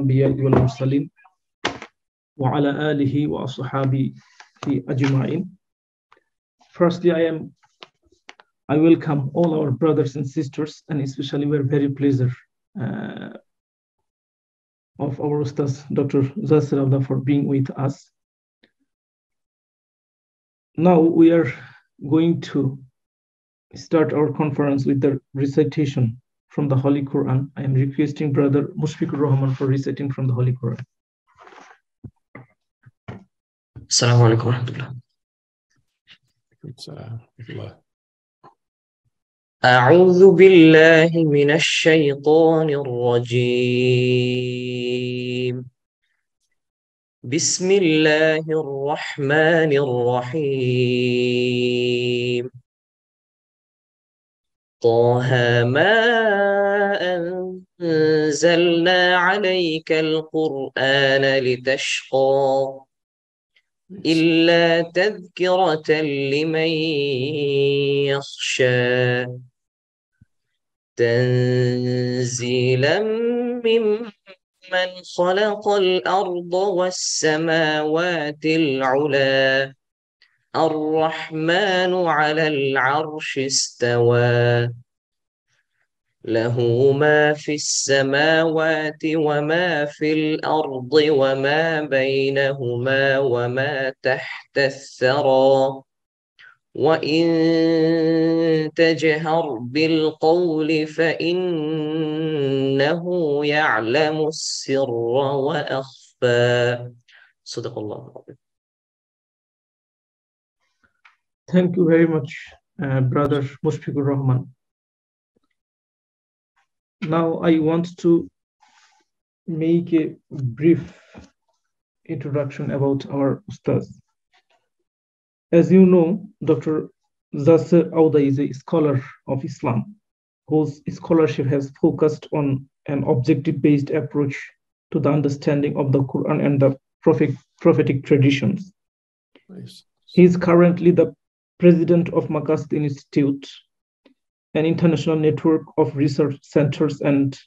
الأنبياء والمرسلين وعلى آله وأصحابه أجمعين. Firstly, I welcome all our brothers and sisters, and especially we're very pleased of our Ustaz, Dr. Jasser Auda, for being with us. Now we are going to start our conference with the recitation from the Holy Quran. I am requesting Brother Mushfiqur Rahman for reciting from the Holy Quran. Assalamu alaikum wa rahmatullah. أعوذ بالله من الشيطان الرجيم. بسم الله الرحمن الرحيم. طه ما أنزلنا عليك القرآن لتشقى إلا تذكرة لمن يخشى تنزيلا ممن خلق الأرض والسماوات العلى الرحمن على العرش استوى له ما في السماوات وما في الأرض وما بينهما وما تحت الثرى وإن تجهر بالقول فإنه يعلم السر وأخفى. صدق الله العظيم. Thank you very much, Brother Mushfiqur Rahman. Now I want to make a brief introduction about our Ustaz. As you know, Dr. Jasser Auda is a scholar of Islam whose scholarship has focused on an objective-based approach to the understanding of the Quran and the prophetic traditions. Nice. He is currently the president of Maqasid Institute, an international network of research centers and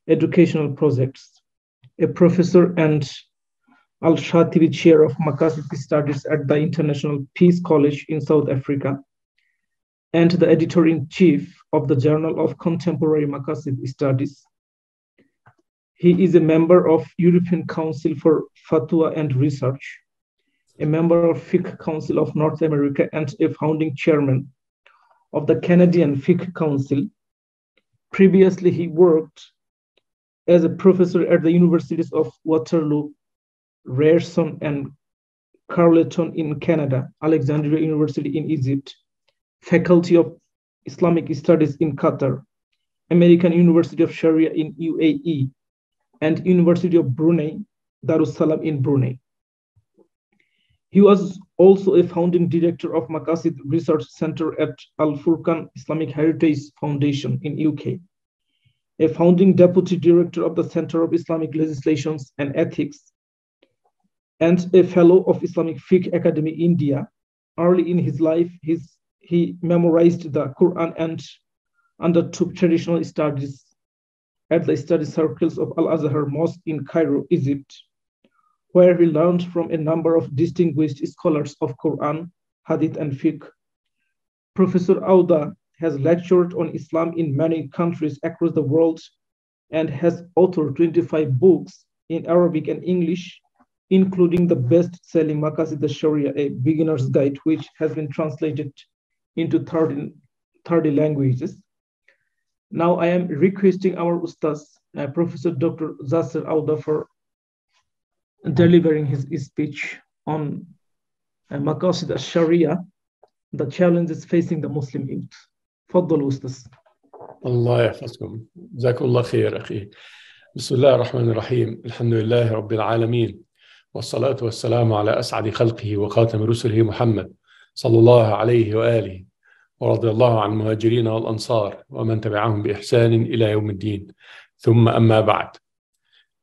educational projects, a professor and Al-Shatibi Chair of Maqasid Studies at the International Peace College in South Africa, and the editor-in-chief of the Journal of Contemporary Maqasid Studies. He is a member of European Council for Fatwa and Research, a member of Fiqh Council of North America, and a founding chairman of the Canadian Fiqh Council. Previously, he worked as a professor at the universities of Waterloo, Ryerson, and Carleton in Canada, Alexandria University in Egypt, Faculty of Islamic Studies in Qatar, American University of Sharia in UAE, and University of Brunei, Darussalam in Brunei. He was also a founding director of Maqasid Research Center at Al Furqan Islamic Heritage Foundation in UK, a founding deputy director of the Center of Islamic Legislations and Ethics, and a fellow of Islamic Fiqh Academy India. Early in his life, he memorized the Quran and undertook traditional studies at the study circles of Al-Azhar Mosque in Cairo, Egypt, where he learned from a number of distinguished scholars of Quran, Hadith, and Fiqh. Professor Auda has lectured on Islam in many countries across the world and has authored 25 books in Arabic and English, including the best-selling Maqasid Al-Shari'ah, a beginner's guide, which has been translated into 30 languages. Now I am requesting our Ustaz, Professor Dr. Jasser Auda, for delivering his speech on Maqasid Al-Shari'ah, the challenges facing the Muslim youth. Faddal Ustaz. الله يحفظكم. جزاكم الله خير أخي. بسم الله الرحمن الرحيم. الحمد لله رب العالمين. والصلاة والسلام على أسعد خلقه وخاتم رسله محمد صلى الله عليه وآله ورضي الله عن المهاجرين والأنصار ومن تبعهم بإحسان إلى يوم الدين. ثم أما بعد.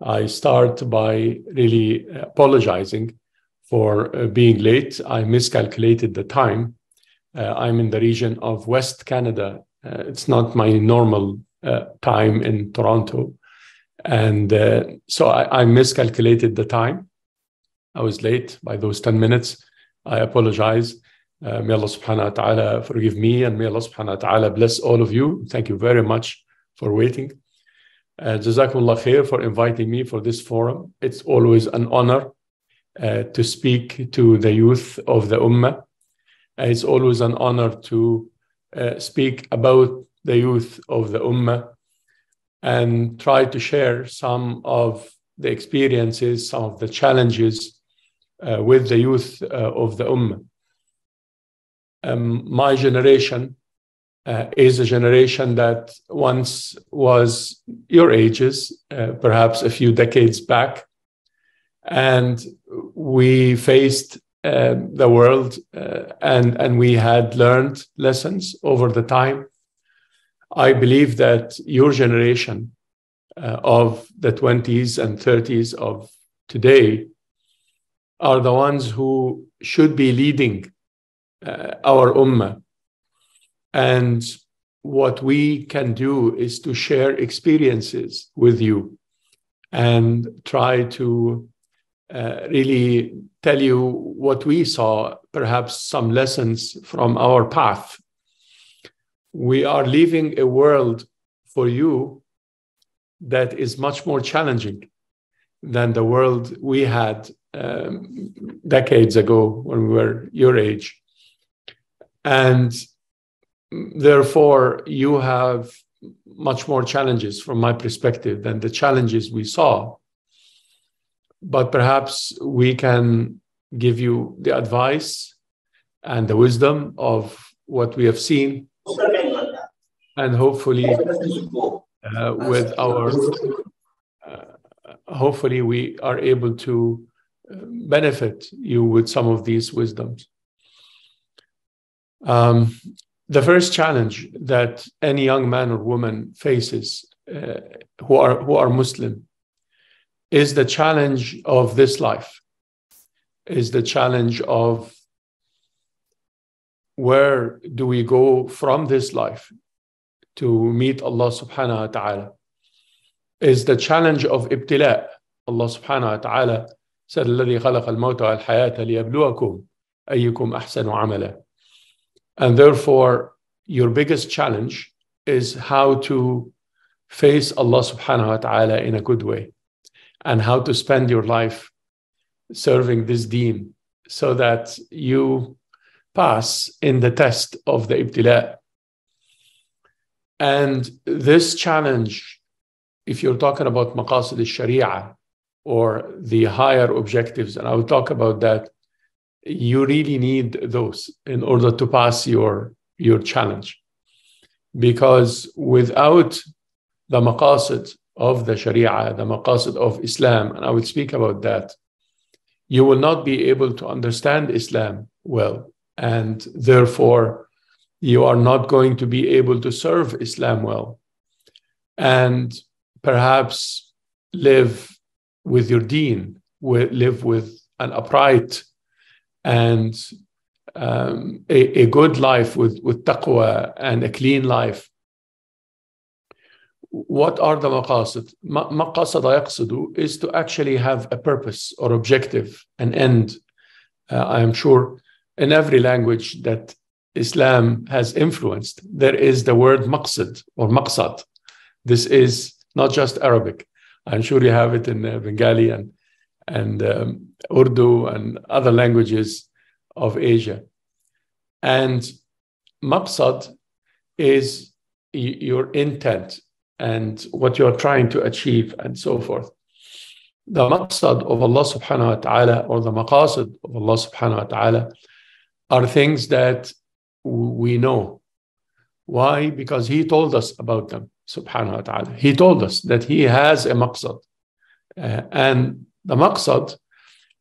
I start by really apologizing for being late. I miscalculated the time. I'm in the region of West Canada. It's not my normal time in Toronto. And so I miscalculated the time. I was late by those 10 minutes. I apologize. May Allah subhanahu wa ta'ala forgive me, and may Allah subhanahu wa ta'ala bless all of you. Thank you very much for waiting. Jazakumullah khair for inviting me for this forum. It's always an honor to speak to the youth of the Ummah. It's always an honor to speak about the youth of the Ummah and try to share some of the experiences, some of the challenges with the youth of the Ummah. My generation is a generation that once was your ages, perhaps a few decades back, and we faced the world and we had learned lessons over the time. I believe that your generation of the 20s and 30s of today are the ones who should be leading our ummah. And what we can do is to share experiences with you and try to really tell you what we saw, perhaps some lessons from our path. We are leaving a world for you that is much more challenging than the world we had decades ago when we were your age. And therefore, you have much more challenges from my perspective than the challenges we saw. But perhaps we can give you the advice and the wisdom of what we have seen. And hopefully, hopefully we are able to benefit you with some of these wisdoms. The first challenge that any young man or woman faces who are Muslim is the challenge of this life, is the challenge of where do we go from this life to meet Allah subhanahu wa ta'ala, is the challenge of ibtila. Allah subhanahu wa ta'ala said, الَّذِي خَلَقَ الْمَوْتَ وَالْحَيَاةَ لِيَبْلُوَكُمْ أَيُّكُمْ أَحْسَنُ عَمَلًا. And therefore, your biggest challenge is how to face Allah subhanahu wa ta'ala in a good way, and how to spend your life serving this deen so that you pass in the test of the ibtila. And this challenge, if you're talking about Maqasid Al-Shari'ah or the higher objectives, and I will talk about that, you really need those in order to pass your challenge. Because without the maqasid of the Sharia, the maqasid of Islam, and I will speak about that, you will not be able to understand Islam well, and therefore you are not going to be able to serve Islam well, and perhaps live with your deen, live with an upright and a good life with taqwa and a clean life. What are the maqasid? Maqasad yaqsidu is to actually have a purpose or objective, an end. I am sure in every language that Islam has influenced, there is the word maqsid or maqsad. This is not just Arabic. I'm sure you have it in Bengali and Urdu and other languages of Asia. And maqsad is your intent and what you're trying to achieve and so forth. The maqsad of Allah subhanahu wa ta'ala, or the maqasid of Allah subhanahu wa ta'ala, are things that we know. Why? Because He told us about them, subhanahu wa ta'ala. He told us that He has a maqsad. And the maqsad,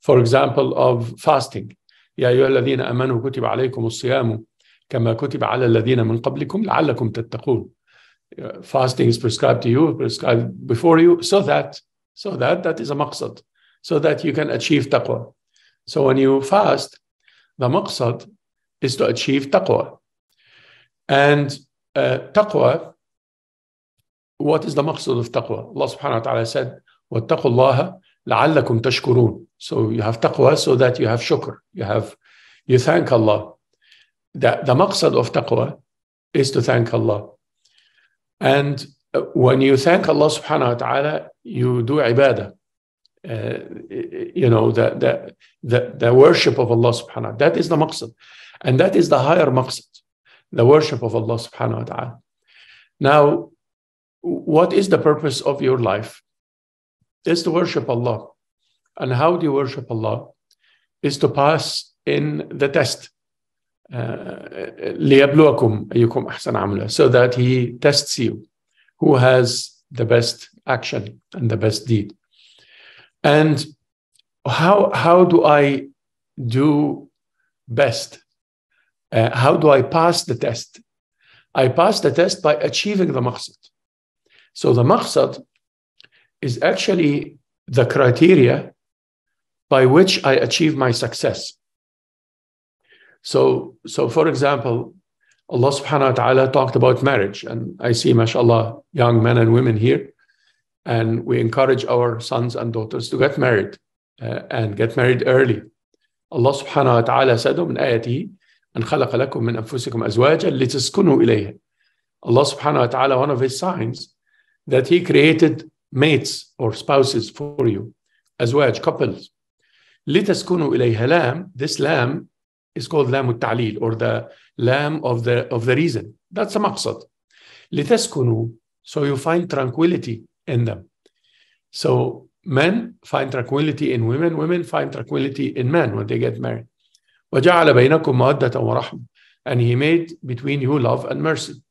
for example, of fasting. يا أيها الذين آمنوا كتب عليكم الصيام كما كتب على الذين من قبلكم لعلكم تتقون. Fasting is prescribed to you, prescribed before you, so that is a maqsad, so that you can achieve taqwa. So when you fast, the maqsad is to achieve taqwa. And taqwa what is the maqsad of taqwa? Allah subhanahu wa ta'ala said, وَاتَّقُوا اللَّهَ لَعَلَّكُمْ تَشْكُرُونَ. So you have taqwa so that you have shukr. You thank Allah. The maqsad of taqwa is to thank Allah. And when you thank Allah subhanahu wa ta'ala, you do ibadah. The worship of Allah subhanahu wa ta'ala. That is the maqsad. And that is the higher maqsad, the worship of Allah subhanahu wa ta'ala. Now, what is the purpose of your life? Is to worship Allah. And how do you worship Allah? Is to pass in the test. لِيَبْلُوَكُمْ أَيُّكُمْ أَحْسَنُ عَمَلًا, so that He tests you, who has the best action and the best deed. And how do I do best? How do I pass the test? I pass the test by achieving the maqsad. So the maqsad is actually the criteria by which I achieve my success. So for example, Allah subhanahu wa ta'ala talked about marriage, and I see, mashallah, young men and women here, and we encourage our sons and daughters to get married and get married early. Allah subhanahu wa ta'ala said, من آياته أن خلق لكم من أنفسكم أزواجا لتسكنوا إليها. Allah subhanahu wa ta'ala, one of His signs, that He created mates or spouses for you, أزواج, couples. لتسكنوا إليها. Lam, this lam is called lam al-ta'lil, or the lam of the reason. That's a maqsad. لتسكنوا, so you find tranquility in them. So men find tranquility in women, women find tranquility in men when they get married. وَجَعَلَ بَيْنَكُمْ مَوَدَّةً وَرَحْمَةً, and He made between you love and mercy.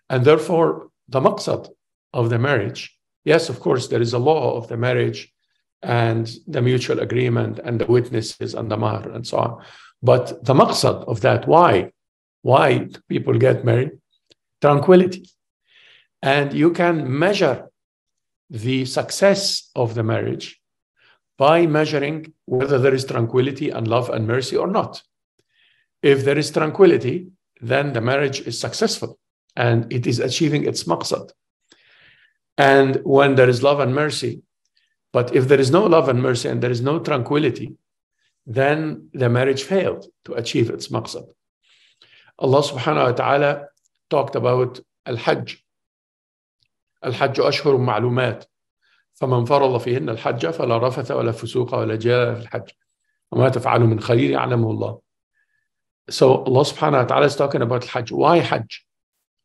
And therefore, the maqsad of the marriage, yes, of course, there is a law of the marriage and the mutual agreement and the witnesses and the mahr and so on. But the maqsad of that, why people get married? Tranquility. And you can measure the success of the marriage by measuring whether there is tranquility and love and mercy or not. If there is tranquility, then the marriage is successful and it is achieving its maqsad. And when there is love and mercy, but if there is no love and mercy and there is no tranquility, then the marriage failed to achieve its maqsad. Allah subhanahu wa ta'ala talked about al-hajj. الحج أشهر معلومات فمن فرض فيهن الحج فلا رفث ولا فسوق ولا جدال في الحج وما تفعلوا من خير يعلمه الله. So Allah subhanahu wa ta'ala is talking about Hajj. Why Hajj?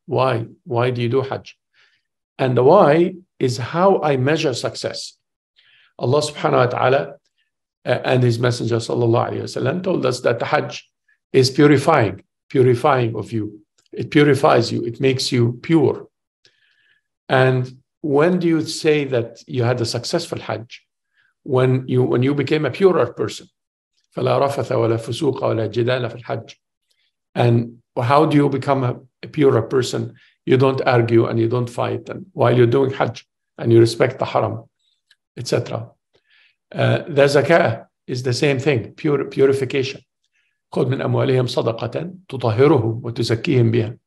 Why do you do Hajj? And the why is how I measure success. Allah subhanahu wa ta'ala and His Messenger sallallahu alayhi wa sallam told us that the Hajj is purifying of you. It purifies you. It makes you pure. And when do you say that you had a successful Hajj? When you became a purer person. فَلَا رَفَثَ وَلَا فُسُوقَ وَلَا جِدَالَ فِي الْحَجِّ. And how do you become a purer person? You don't argue and you don't fight, and while you're doing Hajj, and you respect the haram, etc. The zakah is the same thing, purification. خُذْ مِنْ أَمْوَالِهِمْ صَدَقَةً تُطَهِّرُهُمْ وَتُزَكِّيهِمْ بِهَا.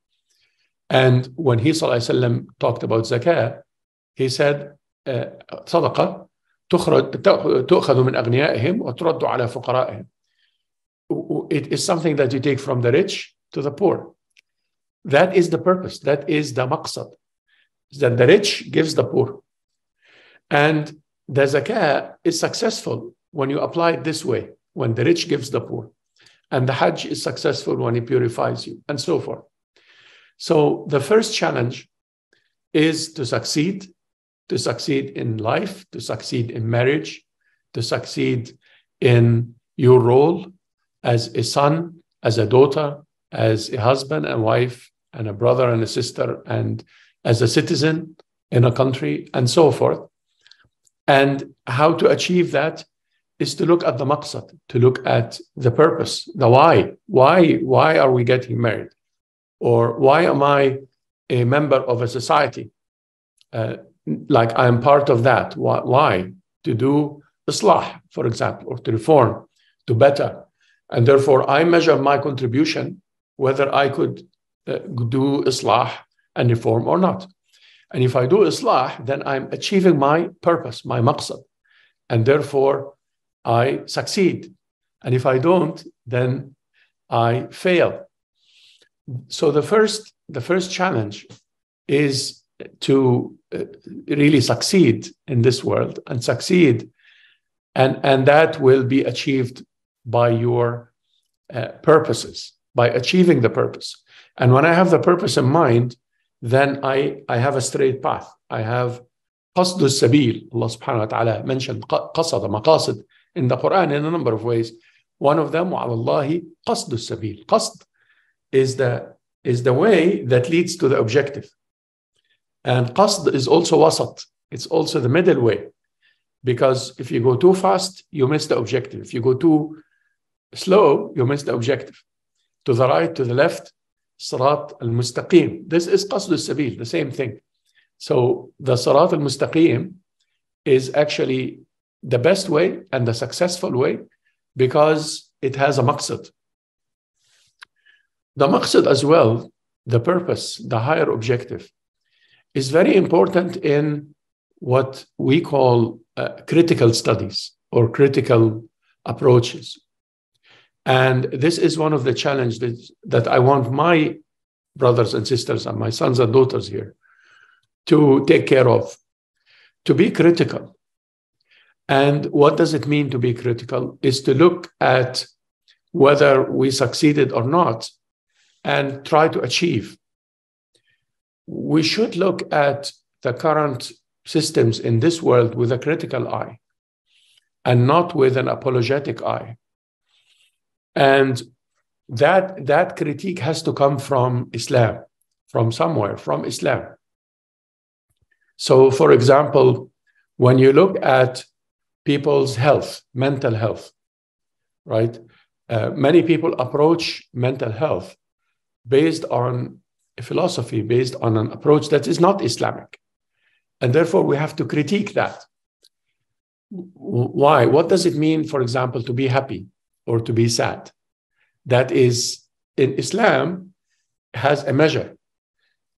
And when He sallallahu alayhi wa sallam talked about zakah, He said, صدقة تؤخذ من أغنيائهم وترد على فقرائهم. It is something that you take from the rich to the poor. That is the purpose. That is the maqsad. That the rich gives the poor. And the zakah is successful when you apply it this way, when the rich gives the poor. And the hajj is successful when it purifies you, and so forth. So the first challenge is to succeed in life, to succeed in marriage, to succeed in your role as a son, as a daughter, as a husband and wife, and a brother and a sister, and as a citizen in a country, and so forth. And how to achieve that is to look at the maqsad, to look at the purpose, the why. Why are we getting married? Or why am I a member of a society? Like I am part of that. Why? To do islah, for example, or to reform, to better. And therefore, I measure my contribution, whether I could do islah and reform or not. And if I do islah, then I'm achieving my purpose, my maqsad. And therefore, I succeed. And if I don't, then I fail. So the first challenge is to really succeed in this world and succeed. And that will be achieved by your purposes, by achieving the purpose. And when I have the purpose in mind, then I have a straight path. I have qasd al-sabil. Allah subhanahu wa ta'ala mentioned qasad, maqasid in the Quran in a number of ways. One of them, وَعَلَى اللَّهِ قَصْدُ السَّبِيلِ. Qasd is the way that leads to the objective. And qasd is also wasat. It's also the middle way. Because if you go too fast, you miss the objective. If you go too slow, you miss the objective. To the right, to the left, Sirat al-Mustaqim. This is qasd al-sabil, the same thing. So the Sirat al-Mustaqim is actually the best way and the successful way because it has a maqsad. The maqsad as well, the purpose, the higher objective, is very important in what we call critical studies or critical approaches. And this is one of the challenges that I want my brothers and sisters and my sons and daughters here to take care of, to be critical. And what does it mean to be critical? Is to look at whether we succeeded or not and try to achieve. We should look at the current systems in this world with a critical eye and not with an apologetic eye. And that critique has to come from Islam, from somewhere, from Islam. So, for example, when you look at people's health, mental health, right? Many people approach mental health based on a philosophy, based on an approach that is not Islamic. And therefore, we have to critique that. Why? What does it mean, for example, to be happy or to be sad? That is, in Islam, has a measure.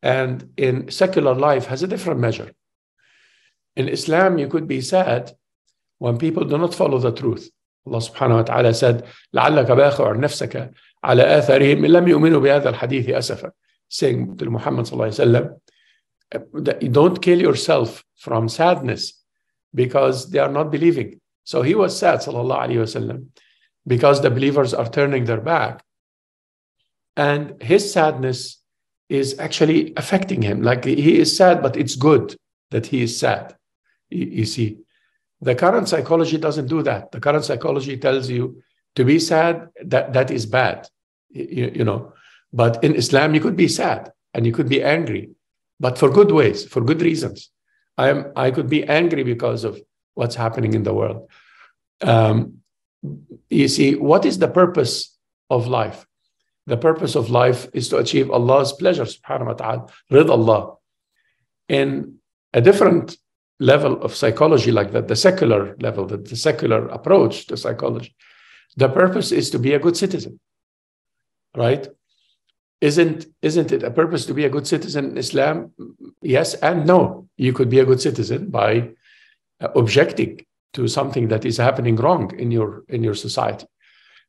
And in secular life has a different measure. In Islam, you could be sad when people do not follow the truth. Allah subhanahu wa ta'ala said, لَعَلَّكَ بَاخِعٌ نَفْسَكَ عَلَى آثَارِهِمْ إِن لَّمْ يُؤْمِنُوا بِهَذَا الْحَدِيثِ أَسَفًا. Saying to Muhammad sallallahu alayhi wa sallam, that you don't kill yourself from sadness because they are not believing. So he was sad, sallallahu alayhi wa sallam, because the believers are turning their back. And his sadness is actually affecting him. Like he is sad, but it's good that he is sad. You see, the current psychology doesn't do that. The current psychology tells you to be sad, that is bad, you know. But in Islam, you could be sad and you could be angry, but for good ways, for good reasons. I could be angry because of what's happening in the world. You see, what is the purpose of life? The purpose of life is to achieve Allah's pleasure, subhanahu wa ta'ala, rid Allah. In a different level of psychology like that, the secular level, the secular approach to psychology, the purpose is to be a good citizen, right? Isn't it a purpose to be a good citizen in Islam? Yes and no. You could be a good citizen by objecting to something that is happening wrong in your society.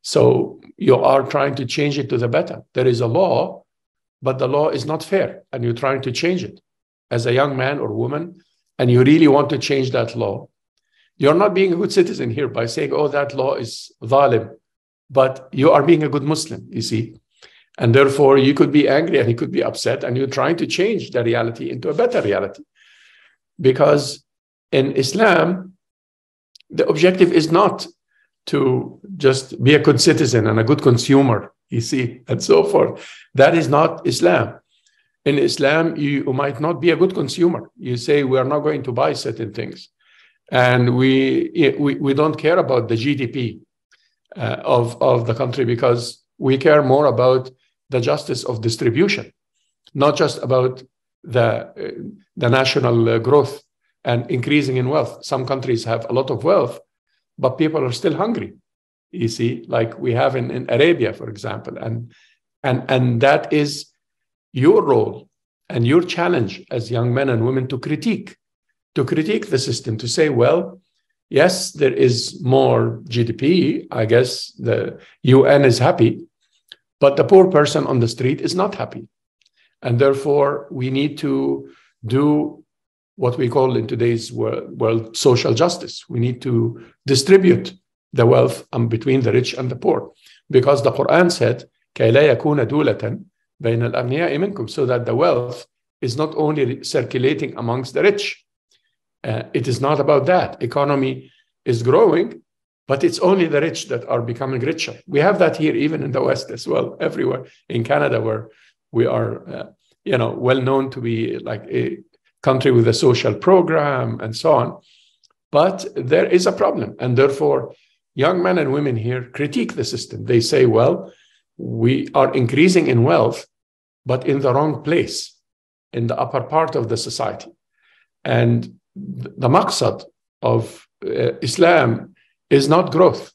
So you are trying to change it to the better. There is a law, but the law is not fair, and you're trying to change it. As a young man or woman, and you really want to change that law, you're not being a good citizen here by saying, oh, that law is zalim, but you are being a good Muslim, you see. And therefore, you could be angry and you could be upset, and you're trying to change the reality into a better reality. Because in Islam, the objective is not to just be a good citizen and a good consumer, you see, and so forth. That is not Islam. In Islam, you might not be a good consumer. You say, we are not going to buy certain things. And we don't care about the GDP of the country, because we care more about the justice of distribution, not just about the national growth and increasing in wealth. Some countries have a lot of wealth, but people are still hungry, you see, like we have in Arabia, for example. And that is your role And your challenge as young men and women to critique the system, to say, well, yes, there is more GDP. I guess the UN is happy, but the poor person on the street is not happy. And therefore, we need to do what we call in today's world social justice. We need to distribute the wealth between the rich and the poor. Because the Quran said, كَيْ لَا يَكُونَ دُولَةً بَيْنَ الْأَغْنِيَاءِ مِنْكُمْ, so that the wealth is not only circulating amongst the rich. It is not about that. Economy is growing, but it's only the rich that are becoming richer. We have that here, even in the West as well, everywhere. In Canada, where we are, well known to be like a country with a social program and so on. But there is a problem, and therefore, young men and women here critique the system. They say, well, we are increasing in wealth, but in the wrong place, in the upper part of the society. And the maqsad of Islam is not growth.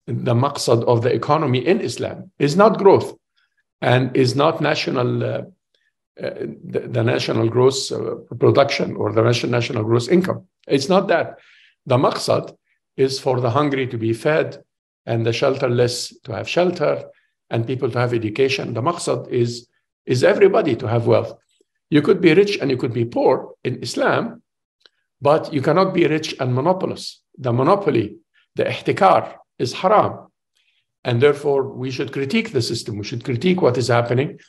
The maqsad of the economy in Islam is not growth, and is not national, the national gross production or the national gross income. It's not that. The maqsad is for the hungry to be fed, and the shelterless to have shelter, and people to have education. The maqsad is everybody to have wealth. You could be rich and you could be poor in Islam, but you cannot be rich and monopolist. The monopoly, the ihtikar, is haram. And therefore, we should critique the system. We should critique what is happening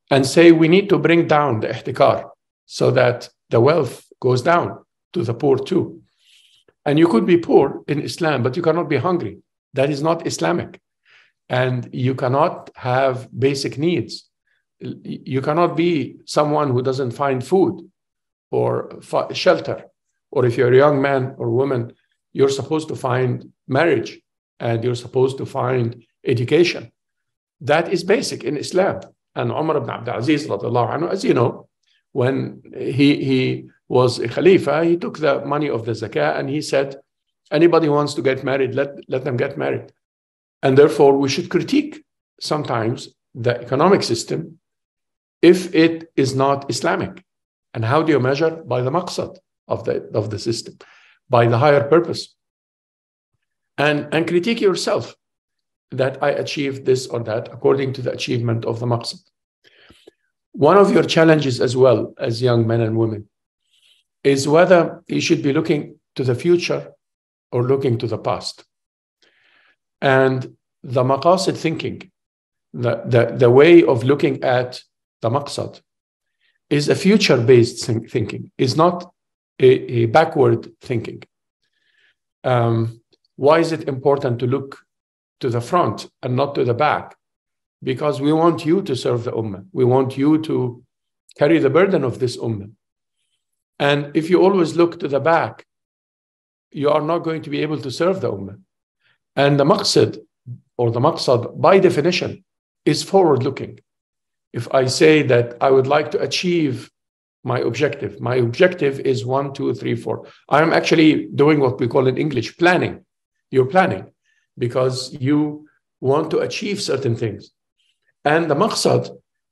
and say we need to bring down the ihtikar so that the wealth goes down to the poor too. And you could be poor in Islam, but you cannot be hungry. That is not Islamic. And you cannot have basic needs. You cannot be someone who doesn't find food or shelter. Or if you're a young man or woman, you're supposed to find marriage and you're supposed to find education. That is basic in Islam. And Umar ibn Abdul Aziz, as you know, when he was a Khalifa, he took the money of the zakah and he said, anybody who wants to get married, let them get married. And therefore, we should critique sometimes the economic system if it is not Islamic. And how do you measure? By the maqsad of the system, by the higher purpose. And critique yourself that I achieved this or that according to the achievement of the maqsad. One of your challenges as well as young men and women is whether you should be looking to the future or looking to the past. And the maqasid thinking, the way of looking at the maqsad is a future-based thinking, is not a backward thinking. Why is it important to look to the front and not to the back? Because we want you to serve the ummah. We want you to carry the burden of this ummah. And if you always look to the back, you are not going to be able to serve the ummah. And the maqsad, or the maqsad, by definition, is forward-looking. If I say that I would like to achieve my objective is 1, 2, 3, 4. I'm actually doing what we call in English planning. You're planning because you want to achieve certain things. And the maqsad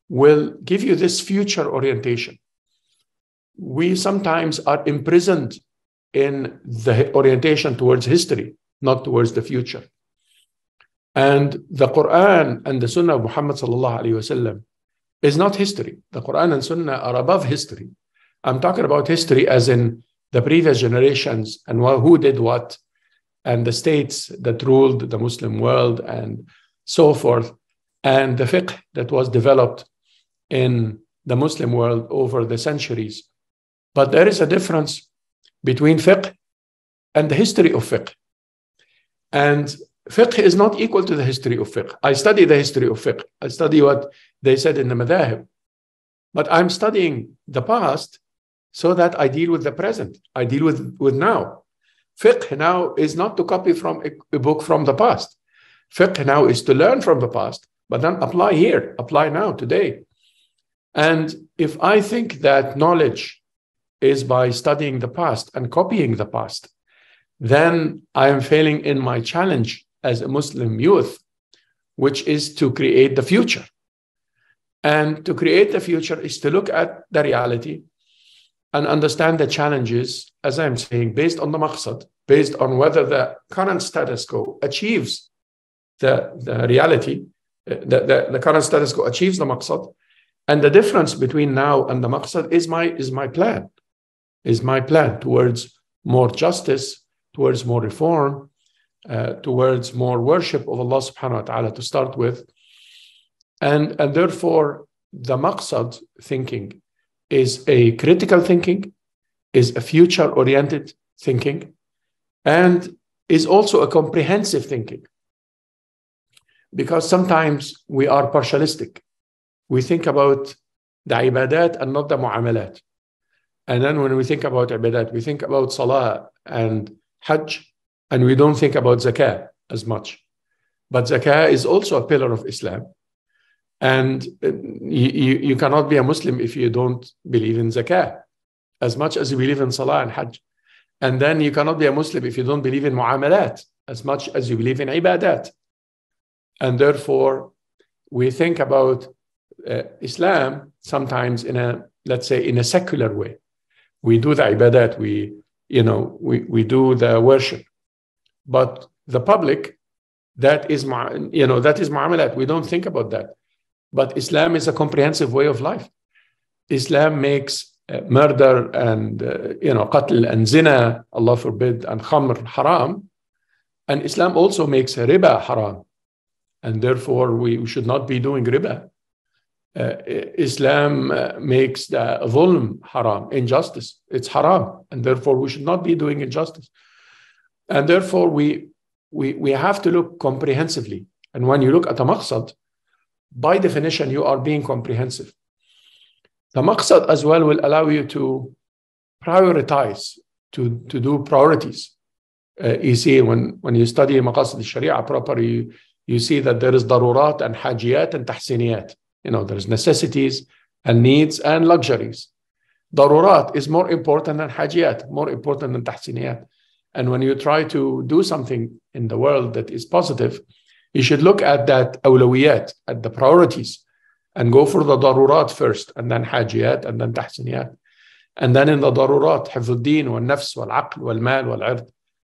will give you this future orientation. We sometimes are imprisoned in the orientation towards history, not towards the future. And the Quran and the Sunnah of Muhammad sallallahu alaihi wasallam is not history. The Quran and Sunnah are above history. I'm talking about history as in the previous generations and who did what, and the states that ruled the Muslim world and so forth, and the fiqh that was developed in the Muslim world over the centuries. But there is a difference between fiqh and the history of fiqh. And fiqh is not equal to the history of fiqh. I study the history of fiqh. I study what they said in the madahib. But I'm studying the past so that I deal with the present. I deal with now. Fiqh now is not to copy from a book from the past. Fiqh now is to learn from the past, but then apply here, apply now, today. And if I think that knowledge is by studying the past and copying the past, then I am failing in my challenge as a Muslim youth, which is to create the future. And to create the future is to look at the reality and understand the challenges, as I'm saying, based on the maqsad, based on whether the current status quo achieves the reality, the current status quo achieves the maqsad. And the difference between now and the maqsad is my plan towards more justice, towards more reform, towards more worship of Allah subhanahu wa ta'ala to start with. And therefore, the maqsad thinking is a critical thinking, is a future-oriented thinking, and is also a comprehensive thinking. Because sometimes we are partialistic. We think about the ibadat and not the mu'amalat. And then when we think about ibadat, we think about salah and hajj, and we don't think about zakah as much. But zakah is also a pillar of Islam. And you cannot be a Muslim if you don't believe in zakah as much as you believe in salah and hajj. And then you cannot be a Muslim if you don't believe in mu'amalat as much as you believe in ibadat. And therefore, we think about Islam sometimes in a, let's say, in a secular way. We do the ibadat, we do the worship. But the public, that is mu'amalat. We don't think about that. But Islam is a comprehensive way of life. Islam makes murder and qatl and zina, Allah forbid, and khamr haram. And Islam also makes riba haram. And therefore, we should not be doing riba. Islam makes the dhulm haram, injustice. It's haram. And therefore, we should not be doing injustice. And therefore, we have to look comprehensively. And when you look at a maqsad, by definition, you are being comprehensive. The maqsad as well will allow you to prioritize, to do priorities. You see, when you study Maqasid Al-Shari'ah properly, you see that there is darurat and hajiyat and tahsiniyat. There's necessities and needs and luxuries. Darurat is more important than hajiyat, more important than tahsiniyat. And when you try to do something in the world that is positive, you should look at that awlawiyat, at the priorities, and go for the darurat first, and then hajiyat, and then tahsiniyat. And then in the darurat, hifdud-din, wal-nafs, wal-aql, wal-mal, wal-ird,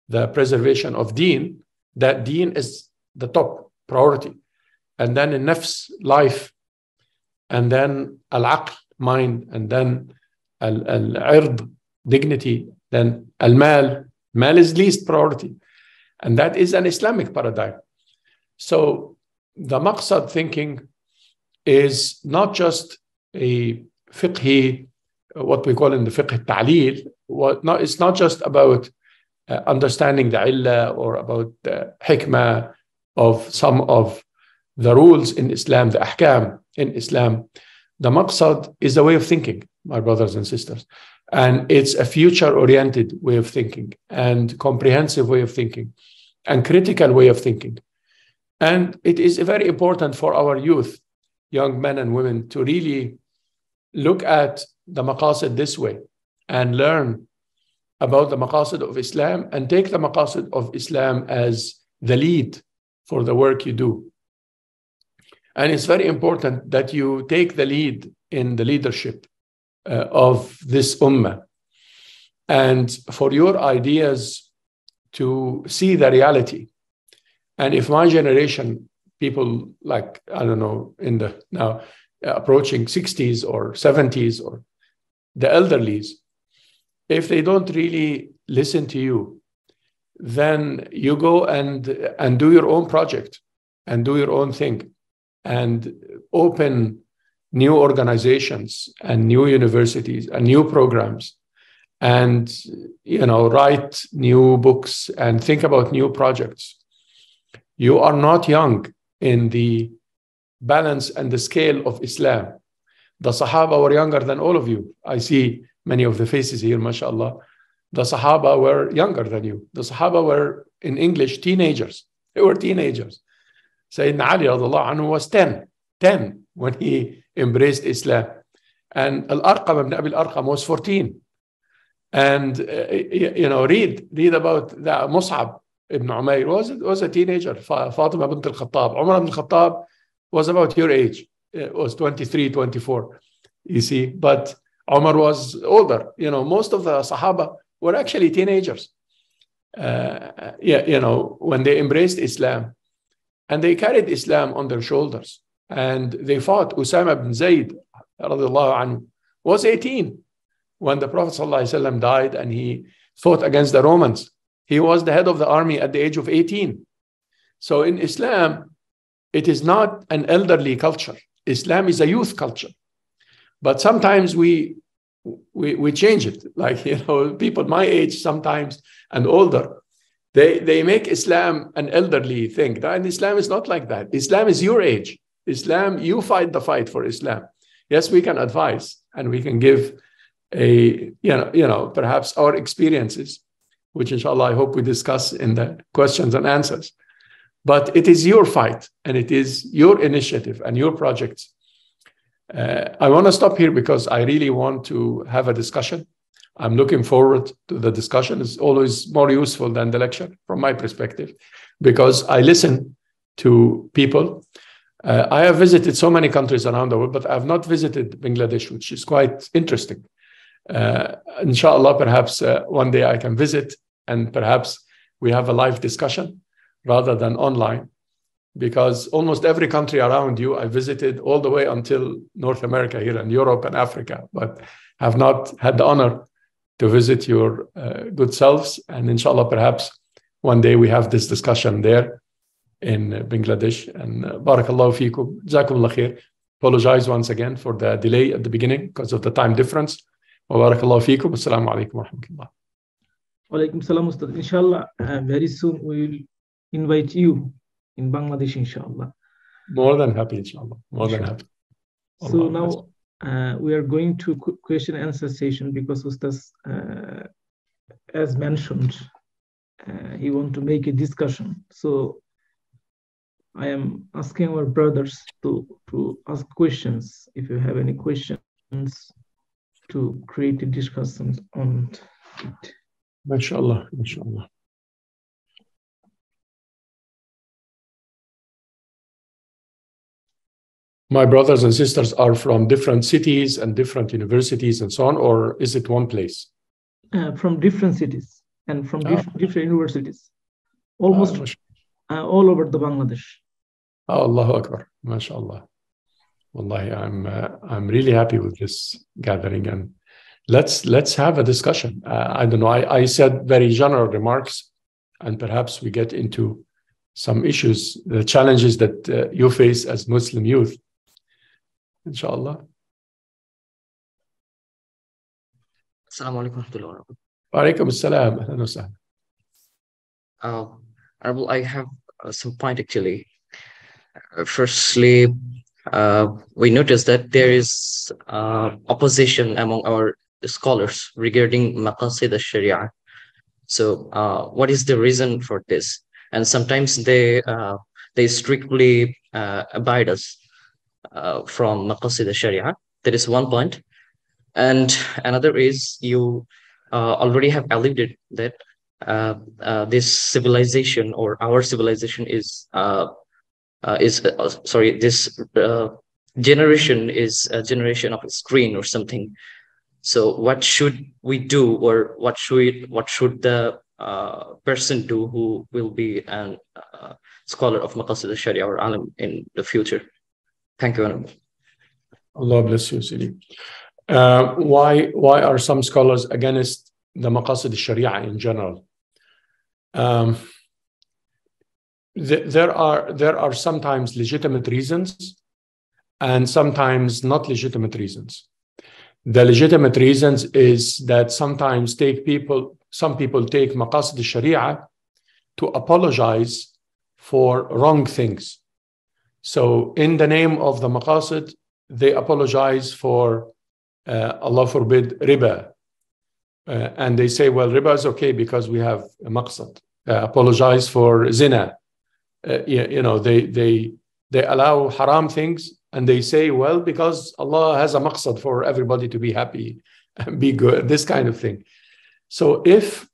the preservation of deen, that deen is the top priority. And then in nafs, life, and then al-aql, mind, and then al-ird, dignity, then al-mal, mal is least priority. And that is an Islamic paradigm. So the maqsad thinking is not just a fiqhi, what we call in the fiqh ta'leel. It's not just about understanding the illah or about the hikmah of some of the rules in Islam, the ahkam in Islam. The maqsad is a way of thinking, my brothers and sisters. And it's a future-oriented way of thinking and comprehensive way of thinking and critical way of thinking. And it is very important for our youth, young men and women, to really look at the maqasid this way and learn about the maqasid of Islam and take the maqasid of Islam as the lead for the work you do. And it's very important that you take the lead in the leadership of this ummah and for your ideas to see the reality. And if my generation, people like, I don't know, in the now approaching 60s or 70s or the elderlies, if they don't really listen to you, then you go and do your own project and do your own thing and open new organizations and new universities and new programs and, write new books and think about new projects. You are not young in the balance and the scale of Islam. The Sahaba were younger than all of you. I see many of the faces here, mashallah. The Sahaba were younger than you. The Sahaba were, in English, teenagers. They were teenagers. Sayyidina Ali radiallahu anhu was 10 when he embraced Islam. And Al-Arqam ibn Abi Al-Arqam was 14. And, read about the Mus'ab ibn Umayr was a teenager. Fatima bint al-Khattab. Umar ibn al-Khattab was about your age. was 23, 24, you see. But Umar was older. You know, most of the Sahaba were actually teenagers. You know, when they embraced Islam, and they carried Islam on their shoulders, and they fought. Usama ibn Zayd, radiallahu anhu, was 18 when the Prophet ﷺ died, and he fought against the Romans. He was the head of the army at the age of 18. So in Islam, it is not an elderly culture. Islam is a youth culture. But sometimes we change it. Like, you know, people my age sometimes and older, they make Islam an elderly thing. And Islam is not like that. Islam is your age. Islam, you fight the fight for Islam. Yes, we can advise and we can give perhaps our experiences, which inshallah I hope we discuss in the questions and answers. But it is your fight and it is your initiative and your projects. I want to stop here because I really want to have a discussion. I'm looking forward to the discussion. It's always more useful than the lecture from my perspective, because I listen to people. I have visited so many countries around the world, but I have not visited Bangladesh, which is quite interesting. Inshallah, perhaps one day I can visit and perhaps we have a live discussion rather than online, because almost every country around you I visited all the way until North America here and Europe and Africa, but have not had the honor to visit your good selves. And inshallah, perhaps one day we have this discussion there in Bangladesh. And barakallahu feekum, jazakumullah khair. Apologize once again for the delay at the beginning because of the time difference. Wa barakallahu feekum. Assalamu alaikum wa rahmatullah. Wa alaikum salam, Ustad. Inshallah, very soon we will invite you in Bangladesh, inshallah. More than happy, inshallah. More than happy. So now we are going to question and answer session, because Ustad, as mentioned, he wants to make a discussion. So I am asking our brothers to ask questions. If you have any questions, to create a discussion on it. MashaAllah, MashaAllah. My brothers and sisters are from different cities and different universities and so on, or is it one place? From different cities and from different universities, almost all over the Bangladesh. Allahu Akbar, MashaAllah. Wallahi, I'm really happy with this gathering, and let's have a discussion. I don't know. I said very general remarks, and perhaps we get into some issues, the challenges that you face as Muslim youth. Inshallah. Assalamu alaikum wa rahmatullahi wa barakatuh. Wa alaikum assalam. Ahlan wa sahlan. I have some point actually. Firstly, we noticed that there is opposition among our scholars regarding Maqasid Al-Shari'ah. So what is the reason for this? And sometimes they strictly abide us from Maqasid Al-Shari'ah. That is one point. And another is you already have alluded that this civilization, or our civilization, this generation is a generation of a screen or something. So what should we do, or what should the person do who will be a scholar of Maqasid Al-Shari'ah or alim in the future? Thank you. Allah bless you, Sidi. Why are some scholars against the Maqasid Al-Shari'ah in general? There are sometimes legitimate reasons and sometimes not legitimate reasons. The legitimate reasons is that sometimes some people take Maqasid Al-Shari'ah to apologize for wrong things. So in the name of the Maqasid, they apologize for, Allah forbid, riba. And they say, well, riba is okay because we have a maqsad. Apologize for zina. They allow haram things, and they say, well, because Allah has a maqsad for everybody to be happy and be good, this kind of thing. So if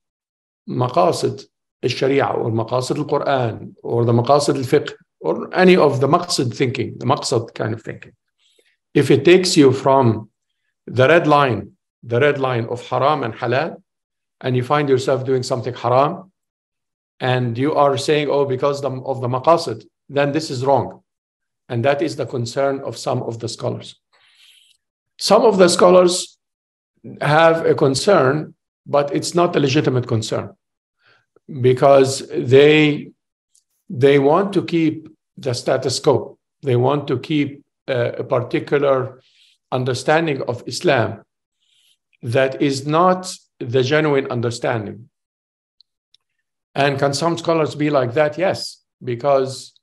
Maqasid Al-Shari'ah or Maqasid Al-Quran or the Maqasid Al-Fiqh or any of the maqsad thinking, the maqsad kind of thinking, if it takes you from the red line of haram and halal, and you find yourself doing something haram, and you are saying, oh, because of the maqasid, then this is wrong. And that is the concern of some of the scholars. Some of the scholars have a concern, but it's not a legitimate concern, because they want to keep the status quo. They want to keep a particular understanding of Islam that is not the genuine understanding. And can some scholars be like that? Yes, because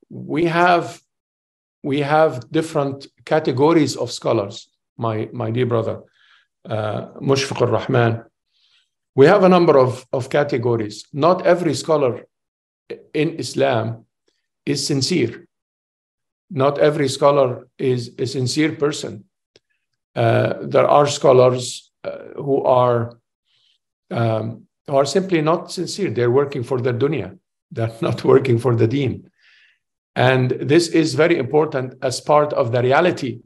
we have different categories of scholars, my dear brother, Mushfiq al-Rahman. We have a number of categories. Not every scholar in Islam is sincere. Not every scholar is a sincere person. There are scholars who are simply not sincere. They're working for their dunya. They're not working for the deen. And this is very important as part of the reality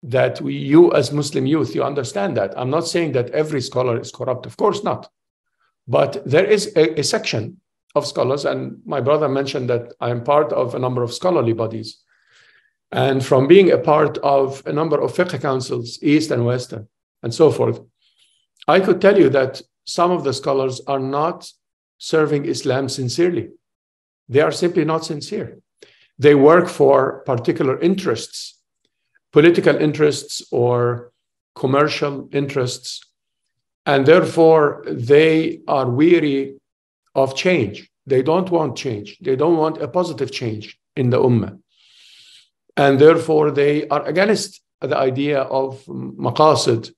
that you as Muslim youth, you understand that. I'm not saying that every scholar is corrupt. Of course not. But there is a section of scholars, and my brother mentioned that I am part of a number of scholarly bodies. And from being a part of a number of fiqh councils, East and Western, and so forth, I could tell you that some of the scholars are not serving Islam sincerely. They are simply not sincere. They work for particular interests, political interests or commercial interests, and therefore they are weary of change. They don't want change. They don't want a positive change in the ummah. And therefore they are against the idea of maqasid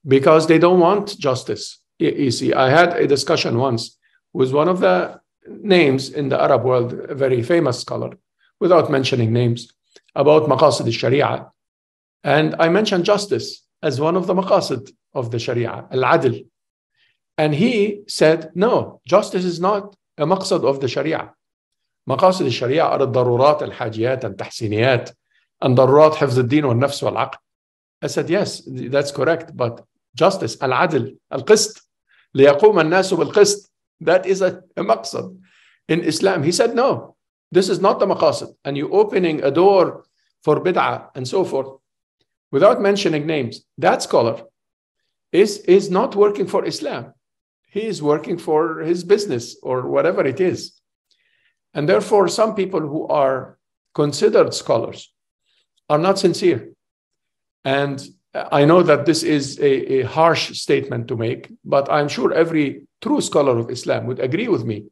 because they don't want justice. You see, I had a discussion once with one of the names in the Arab world, a very famous scholar, without mentioning names, about Maqasid Al-Shari'ah. And I mentioned justice as one of the maqasid of the Sharia, al-adl. And he said, no, justice is not a maqsad of the Sharia. Maqasid al-Sharia are al-darurat, al-hajiyat, al-tahsiniyat, and darurat hifz al-din wal-nafs wal-aql. I said, yes, that's correct, but justice, al-adl, al-qist, liyaqum al-nasu bil-qist, that is a maqsad in Islam. He said, no, this is not the maqasid. And you're opening a door for bid'ah and so forth, without mentioning names. That scholar is not working for Islam. He is working for his business or whatever it is. And therefore, some people who are considered scholars are not sincere. And I know that this is a harsh statement to make, but I'm sure every true scholar of Islam would agree with me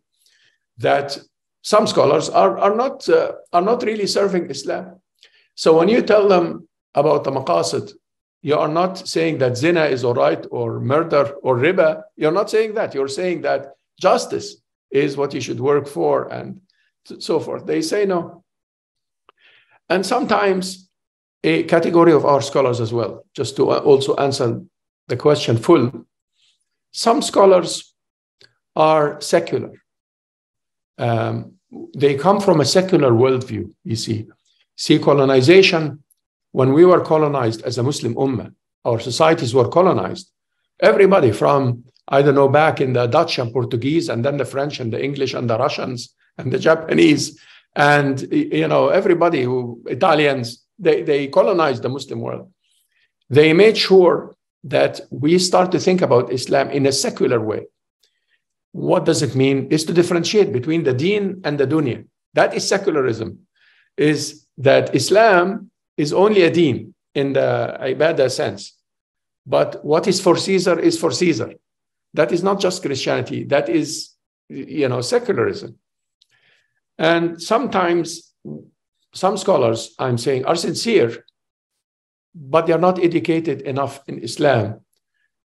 that some scholars are not really serving Islam. So when you tell them about the maqasid, you are not saying that zina is all right or murder or riba. You're not saying that. You're saying that justice is what you should work for and so forth. They say no. And sometimes a category of our scholars as well, just to also answer the question full, some scholars are secular. They come from a secular worldview, you see. See, colonization, when we were colonized as a Muslim ummah, our societies were colonized. Everybody from, I don't know, back in the Dutch and Portuguese, and then the French and the English and the Russians and the Japanese, and, you know, everybody who, Italians, they colonized the Muslim world. They made sure that we start to think about Islam in a secular way. What does it mean? Is to differentiate between the deen and the dunya. That is secularism, is that Islam is only a deen in the ibadah sense. But what is for Caesar is for Caesar. That is not just Christianity. That is, you know, secularism. And sometimes some scholars, I'm saying, are sincere, but they're not educated enough in Islam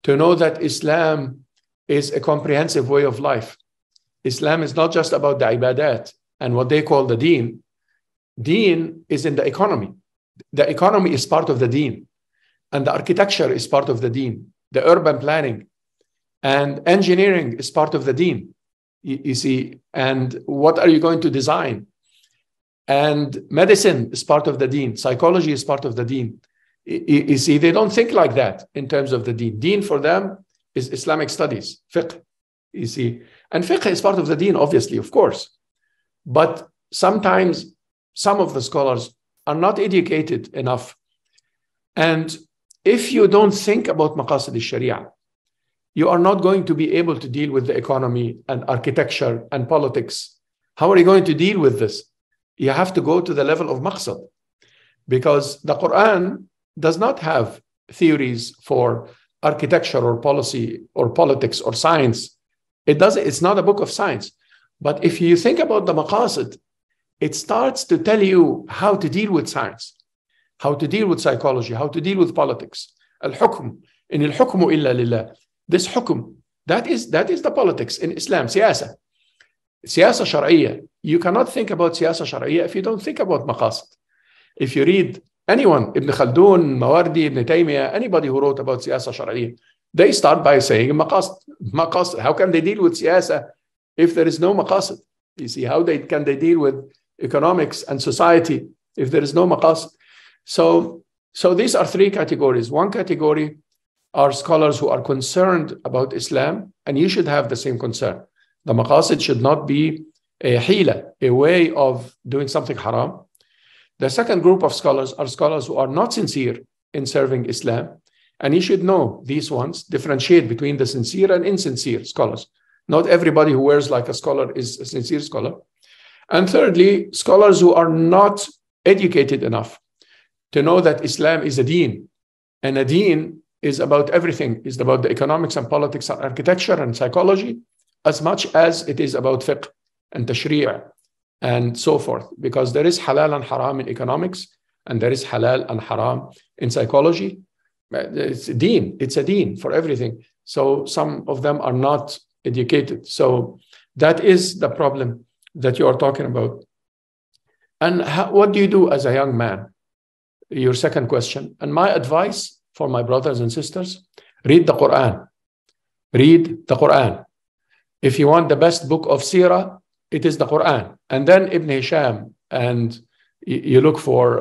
to know that Islam is a comprehensive way of life. Islam is not just about the ibadat and what they call the deen. Deen is in the economy. The economy is part of the deen, and the architecture is part of the deen. The urban planning and engineering is part of the deen, you see. And what are you going to design? And medicine is part of the deen. Psychology is part of the deen. You see, they don't think like that in terms of the deen. Deen for them is Islamic studies, fiqh, you see. And fiqh is part of the deen, obviously, of course. But sometimes some of the scholars are not educated enough. And if you don't think about Maqasid Al-Shari'ah, you are not going to be able to deal with the economy and architecture and politics. How are you going to deal with this? You have to go to the level of maqsad, because the Quran does not have theories for architecture or policy or politics or science. It's not a book of science. But if you think about the maqasid, it starts to tell you how to deal with science, how to deal with psychology, how to deal with politics. Al-hukm, in al-hukmu illa lillah. This hukm, that is the politics in Islam, siyasa. Siyasa Shar'iyah. You cannot think about siyasa Shar'iyah if you don't think about maqasid. If you read anyone, Ibn Khaldun, Mawardi, Ibn Taymiyyah, anybody who wrote about siyasa Shar'iyah, they start by saying maqasid. Maqasid. How can they deal with siyasa if there is no maqasid? You see, how can they deal with economics and society if there is no maqasid? So these are three categories. One category are scholars who are concerned about Islam, and you should have the same concern. The maqasid should not be a hila, a way of doing something haram. The second group of scholars are scholars who are not sincere in serving Islam. And you should know these ones, differentiate between the sincere and insincere scholars. Not everybody who wears like a scholar is a sincere scholar. And thirdly, scholars who are not educated enough to know that Islam is a deen. And a deen is about everything. It's about the economics and politics and architecture and psychology, as much as it is about fiqh and tashri'ah and so forth. Because there is halal and haram in economics, and there is halal and haram in psychology. It's a deen for everything. So some of them are not educated. So that is the problem that you are talking about. And what do you do as a young man? Your second question. And my advice for my brothers and sisters, read the Quran. Read the Quran. If you want the best book of Sirah, it is the Quran. And then Ibn Hisham, and you look for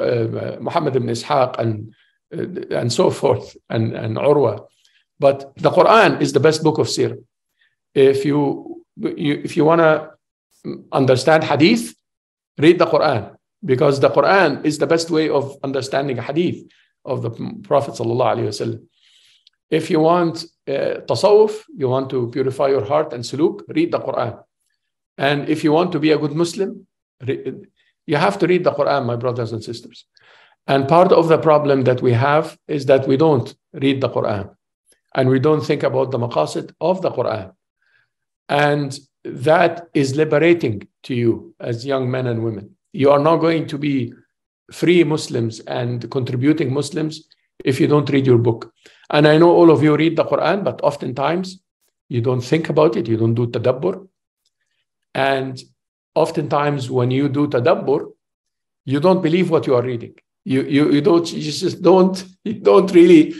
Muhammad ibn Ishaq and so forth, and Urwa. But the Quran is the best book of Sirah. If you want to understand hadith, read the Quran, because the Quran is the best way of understanding hadith of the Prophet sallallahu alaihi wasallam. If you want tasawwuf, you want to purify your heart and suluk, read the Quran. And if you want to be a good Muslim, you have to read the Quran, my brothers and sisters. And part of the problem that we have is that we don't read the Quran, and we don't think about the maqasid of the Quran. And that is liberating to you as young men and women. You are not going to be free Muslims and contributing Muslims if you don't read your book. And I know all of you read the Quran, but oftentimes you don't think about it. You don't do tadabbur. And oftentimes when you do tadabbur, you don't believe what you are reading. You don't really,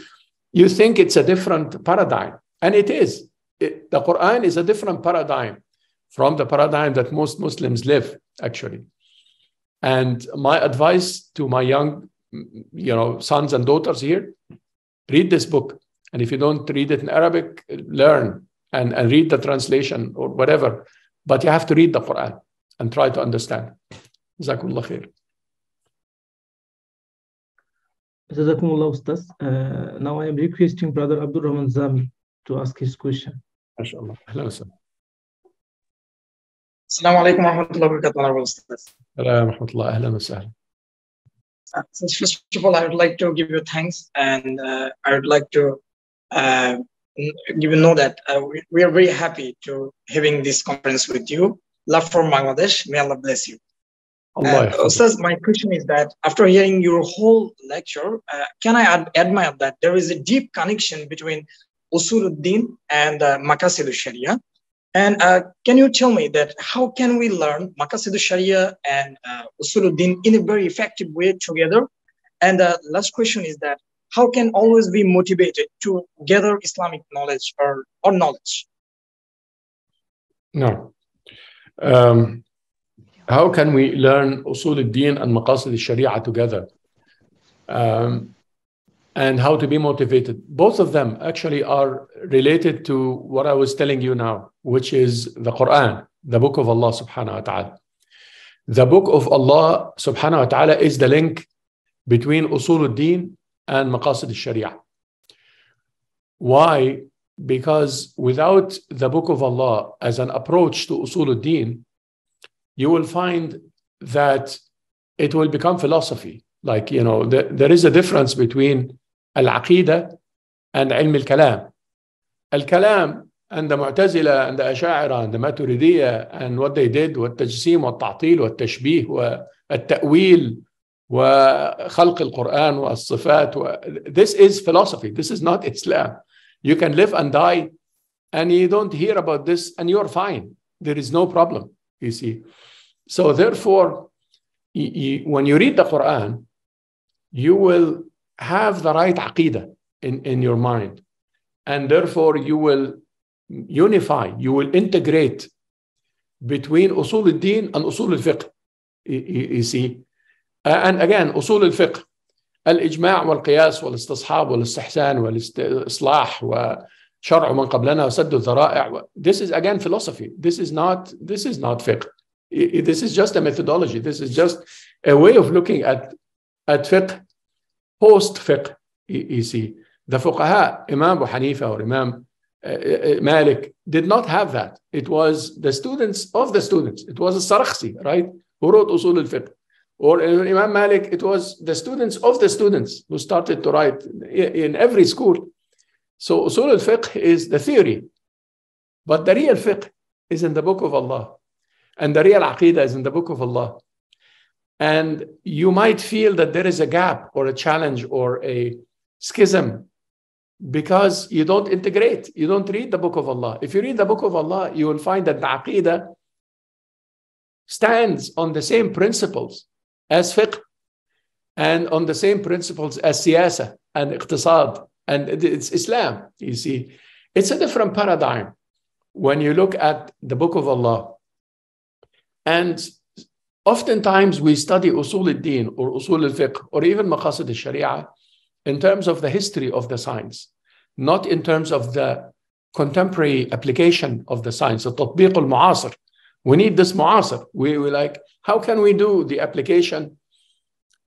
you think it's a different paradigm. And it is. The Quran is a different paradigm from the paradigm that most Muslims live, actually. And my advice to my young, sons and daughters here, read this book. And if you don't read it in Arabic, learn and read the translation or whatever. But you have to read the Quran and try to understand. Jazakumullah khair. Jazakumullah Ustaz. Now I am requesting Brother Abdul Rahman Zami to ask his question. MashaAllah. Ahlan wa sahlan. Assalamu alaikum wa rahmatullahi wa barakatuh. Assalamu rahmatullah. Ahlan wa sahlan. First of all, I would like to give you thanks, and I would like to give you know that we are very happy to having this conference with you. Love for Bangladesh. May Allah bless you. Ustaz, my question is that after hearing your whole lecture, can I admire that there is a deep connection between Usuluddin and Maqasid Al-Shari'ah? And can you tell me that how can we learn Maqasid Al-Shari'ah and Usuluddin in a very effective way together? And the last question is that how can always be motivated to gather Islamic knowledge or knowledge? No. how can we learn Usul al-Din and Maqasid Al-Shari'ah together? And how to be motivated. Both of them actually are related to what I was telling you now, which is the Quran, the book of Allah subhanahu wa ta'ala. The book of Allah subhanahu wa ta'ala is the link between Usul al-Din and Maqasid al-Shari'ah. Why? Because without the book of Allah as an approach to Usul al-Din, you will find that it will become philosophy. Like, you know, there is a difference between al-Aqidah and ilm al-Kalam. Al-Kalam and the Mu'tazila and the Asha'ira and the Maturidiyya and what they did, والتجسيم والتعطيل والتشبيه والتأويل وخلق القرآن والصفات. This is philosophy. This is not Islam. You can live and die and you don't hear about this and you're fine. There is no problem, you see. So therefore, when you read the Quran, you will have the right aqidah in your mind. And therefore, you will unify, you will integrate between usul al-din and usul al-fiqh. You see? And again, usul al-fiqh, al-ijma' wal-qiyas wal-istishab wal-istihsan wal-islah wa-shar'u man qablana wa saddu dhara'i'. This is again philosophy. This is not fiqh. This is just a methodology. This is just a way of looking at fiqh, post-fiqh. You see, the fuqaha, Imam Abu Hanifa or Imam Malik, did not have that. It was the students of the students. It was al-Sarakhsi, right, who wrote Usul al-Fiqh. Or Imam Malik, it was the students of the students who started to write in every school. So Usul al-Fiqh is the theory, but the real fiqh is in the book of Allah. And the real aqidah is in the book of Allah. And you might feel that there is a gap or a challenge or a schism because you don't integrate. You don't read the book of Allah. If you read the book of Allah, you will find that the aqidah stands on the same principles as fiqh and on the same principles as siyasa and iqtisad. And it's Islam, you see. It's a different paradigm when you look at the book of Allah. And oftentimes we study usul al-din or usul al-fiqh or even maqasid al-shari'ah in terms of the history of the science, not in terms of the contemporary application of the science, the tatbiq al-mu'asir. We need this mu'asir. We like, how can we do the application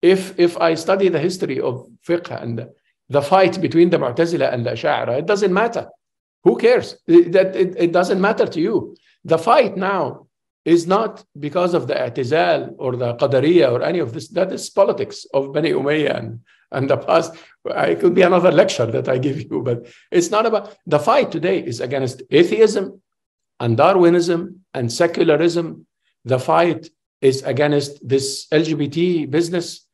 if I study the history of fiqh and the fight between the Mu'tazila and the Asha'ira? It doesn't matter. Who cares? It doesn't matter to you. The fight now is not because of the i'tizal or the qadariyah or any of this. That is politics of Bani Umayyah and the past. It could be another lecture that I give you, but it's not about. The fight today is against atheism and Darwinism and secularism. The fight is against this LGBT business.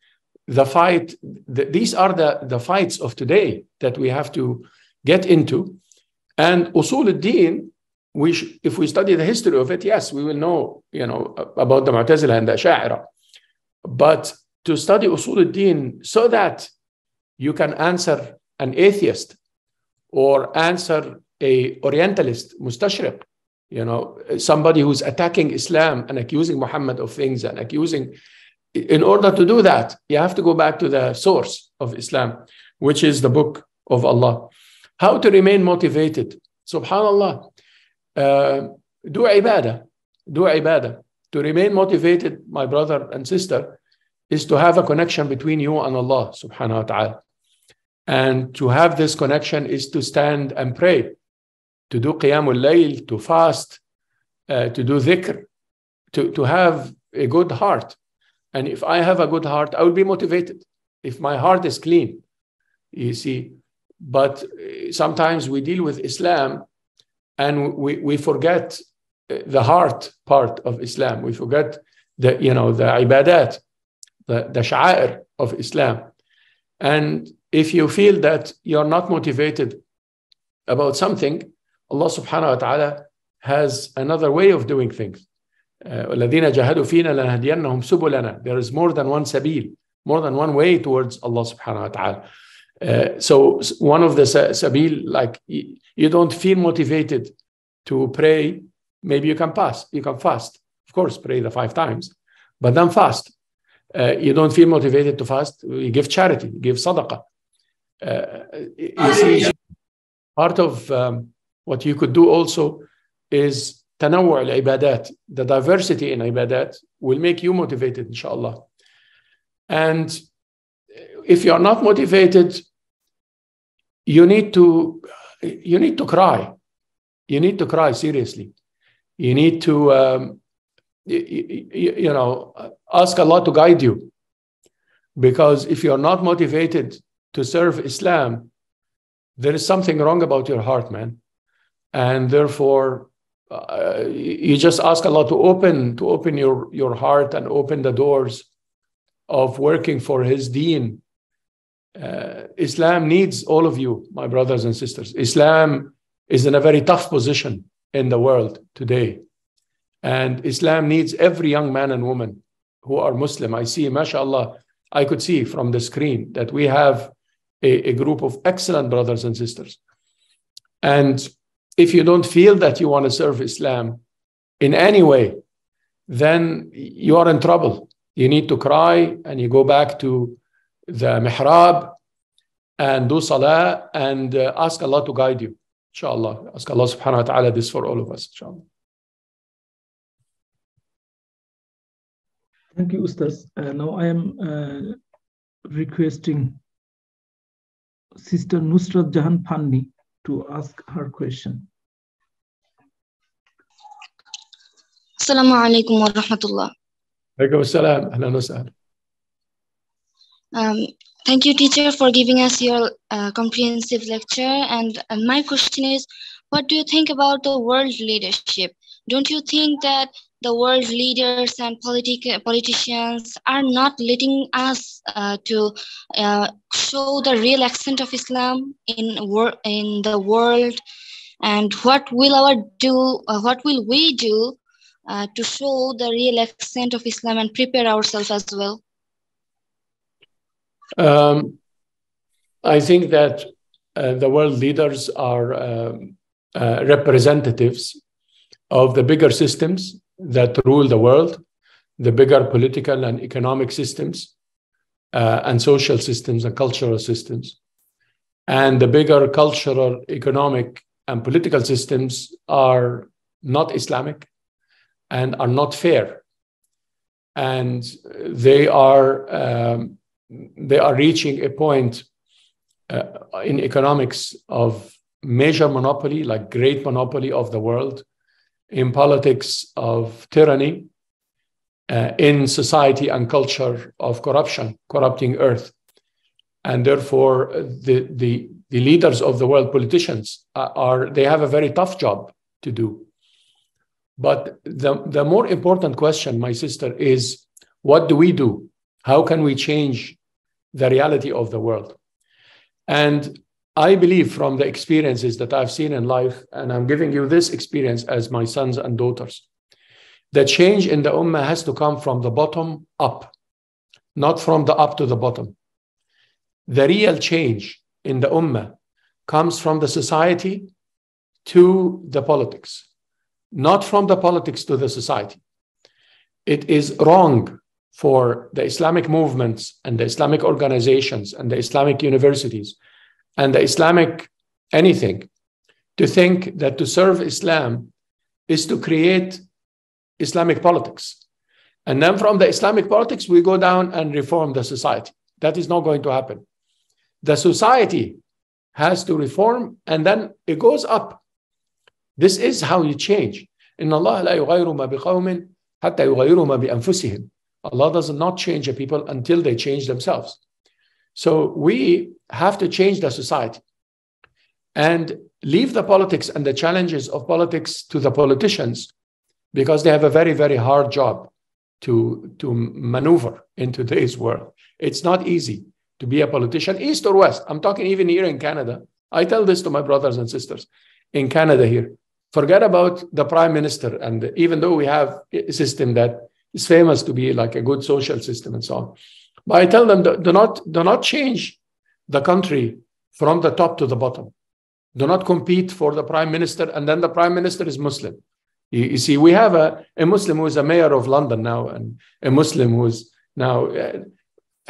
The fight, these are the fights of today that we have to get into. And usul al-din, if we study the history of it, yes, we will know, about the Mu'tazila and the Asha'ira. But to study usul al-din so that you can answer an atheist or answer a Orientalist, mustashriq, somebody who's attacking Islam and accusing Muhammad of things and accusing. In order to do that, you have to go back to the source of Islam, which is the book of Allah. How to remain motivated? Subhanallah. Do ibadah. To remain motivated, my brother and sister, is to have a connection between you and Allah subhanahu wa ta'ala. And to have this connection is to stand and pray, to do qiyamul layl, to fast, to do dhikr, to have a good heart. And if I have a good heart, I will be motivated. If my heart is clean, you see. But sometimes we deal with Islam and we forget the heart part of Islam. We forget the ibadat, the sha'air of Islam. And if you feel that you're not motivated about something, Allah subhanahu wa ta'ala has another way of doing things. وَالَّذِينَ جَاهَدُوا فِينَا لَنَهْدِيَنَّهُمْ سُبُلَنَا. There is more than one sabil, more than one way towards Allah subhanahu wa ta'ala. So one of the sabil, like you don't feel motivated to pray, maybe you can fast Of course, pray the 5 times, but then fast. You don't feel motivated to fast, you give charity, you give sadaqah. You see, part of what you could do also is tanawwu' al-ibadat. The diversity in ibadat will make you motivated, inshallah. And if you're not motivated, you need to cry. You need to cry seriously. You need to, ask Allah to guide you. Because if you're not motivated to serve Islam, there is something wrong about your heart, man. And therefore, you just ask Allah to open your heart and open the doors of working for His deen. Islam needs all of you, my brothers and sisters. Islam is in a very tough position in the world today. And Islam needs every young man and woman who are Muslim. I see, mashallah, I could see from the screen that we have a group of excellent brothers and sisters. And if you don't feel that you want to serve Islam in any way, then you are in trouble. You need to cry and you go back to the mihrab and do salah and ask Allah to guide you, inshallah. Ask Allah subhanahu wa ta'ala this for all of us, inshallah. Thank you, Ustaz. Now I am requesting Sister Nusrat Jahan Pandi to ask her question. Assalamu alaikum wa rahmatullah. Alaikum assalam. Ahlan wa sahlan. Thank you, teacher, for giving us your comprehensive lecture. And my question is, what do you think about the world leadership? Don't you think that the world leaders and politicians are not letting us to show the real accent of Islam in the world? And what will we do to show the real accent of Islam and prepare ourselves as well? I think that the world leaders are representatives of the bigger systems that rule the world, the bigger political and economic systems, and social systems and cultural systems. And the bigger cultural, economic, and political systems are not Islamic and are not fair. And they are reaching a point in economics of major monopoly, like great monopoly of the world, in politics of tyranny, in society and culture of corruption, corrupting earth. And therefore, the leaders of the world, politicians, they have a very tough job to do. But the more important question, my sister, is what do we do? How can we change the reality of the world? And I believe from the experiences that I've seen in life, and I'm giving you this experience as my sons and daughters, the change in the ummah has to come from the bottom up, not from the up to the bottom. The real change in the ummah comes from the society to the politics, not from the politics to the society. It is wrong for the Islamic movements and the Islamic organizations and the Islamic universities and the Islamic anything to think that to serve Islam is to create Islamic politics. And then from the Islamic politics, we go down and reform the society. That is not going to happen. The society has to reform and then it goes up. This is how you change. إِنَّ اللَّهَ لَا يُغَيِّرُ مَا بِقَوْمٍ حَتَّى يُغَيِّرُوا مَا بِأَنفُسِهِمْ. Allah does not change the people until they change themselves. So we have to change the society and leave the politics and the challenges of politics to the politicians, because they have a very, very hard job to maneuver in today's world. It's not easy to be a politician, east or west. I'm talking even here in Canada. I tell this to my brothers and sisters in Canada here. Forget about the prime minister. And even though we have a system that is famous to be like a good social system and so on, but I tell them, do not change the country from the top to the bottom. Do not compete for the prime minister, and then the prime minister is Muslim. You see, we have a Muslim who is a mayor of London now, and a Muslim who's now,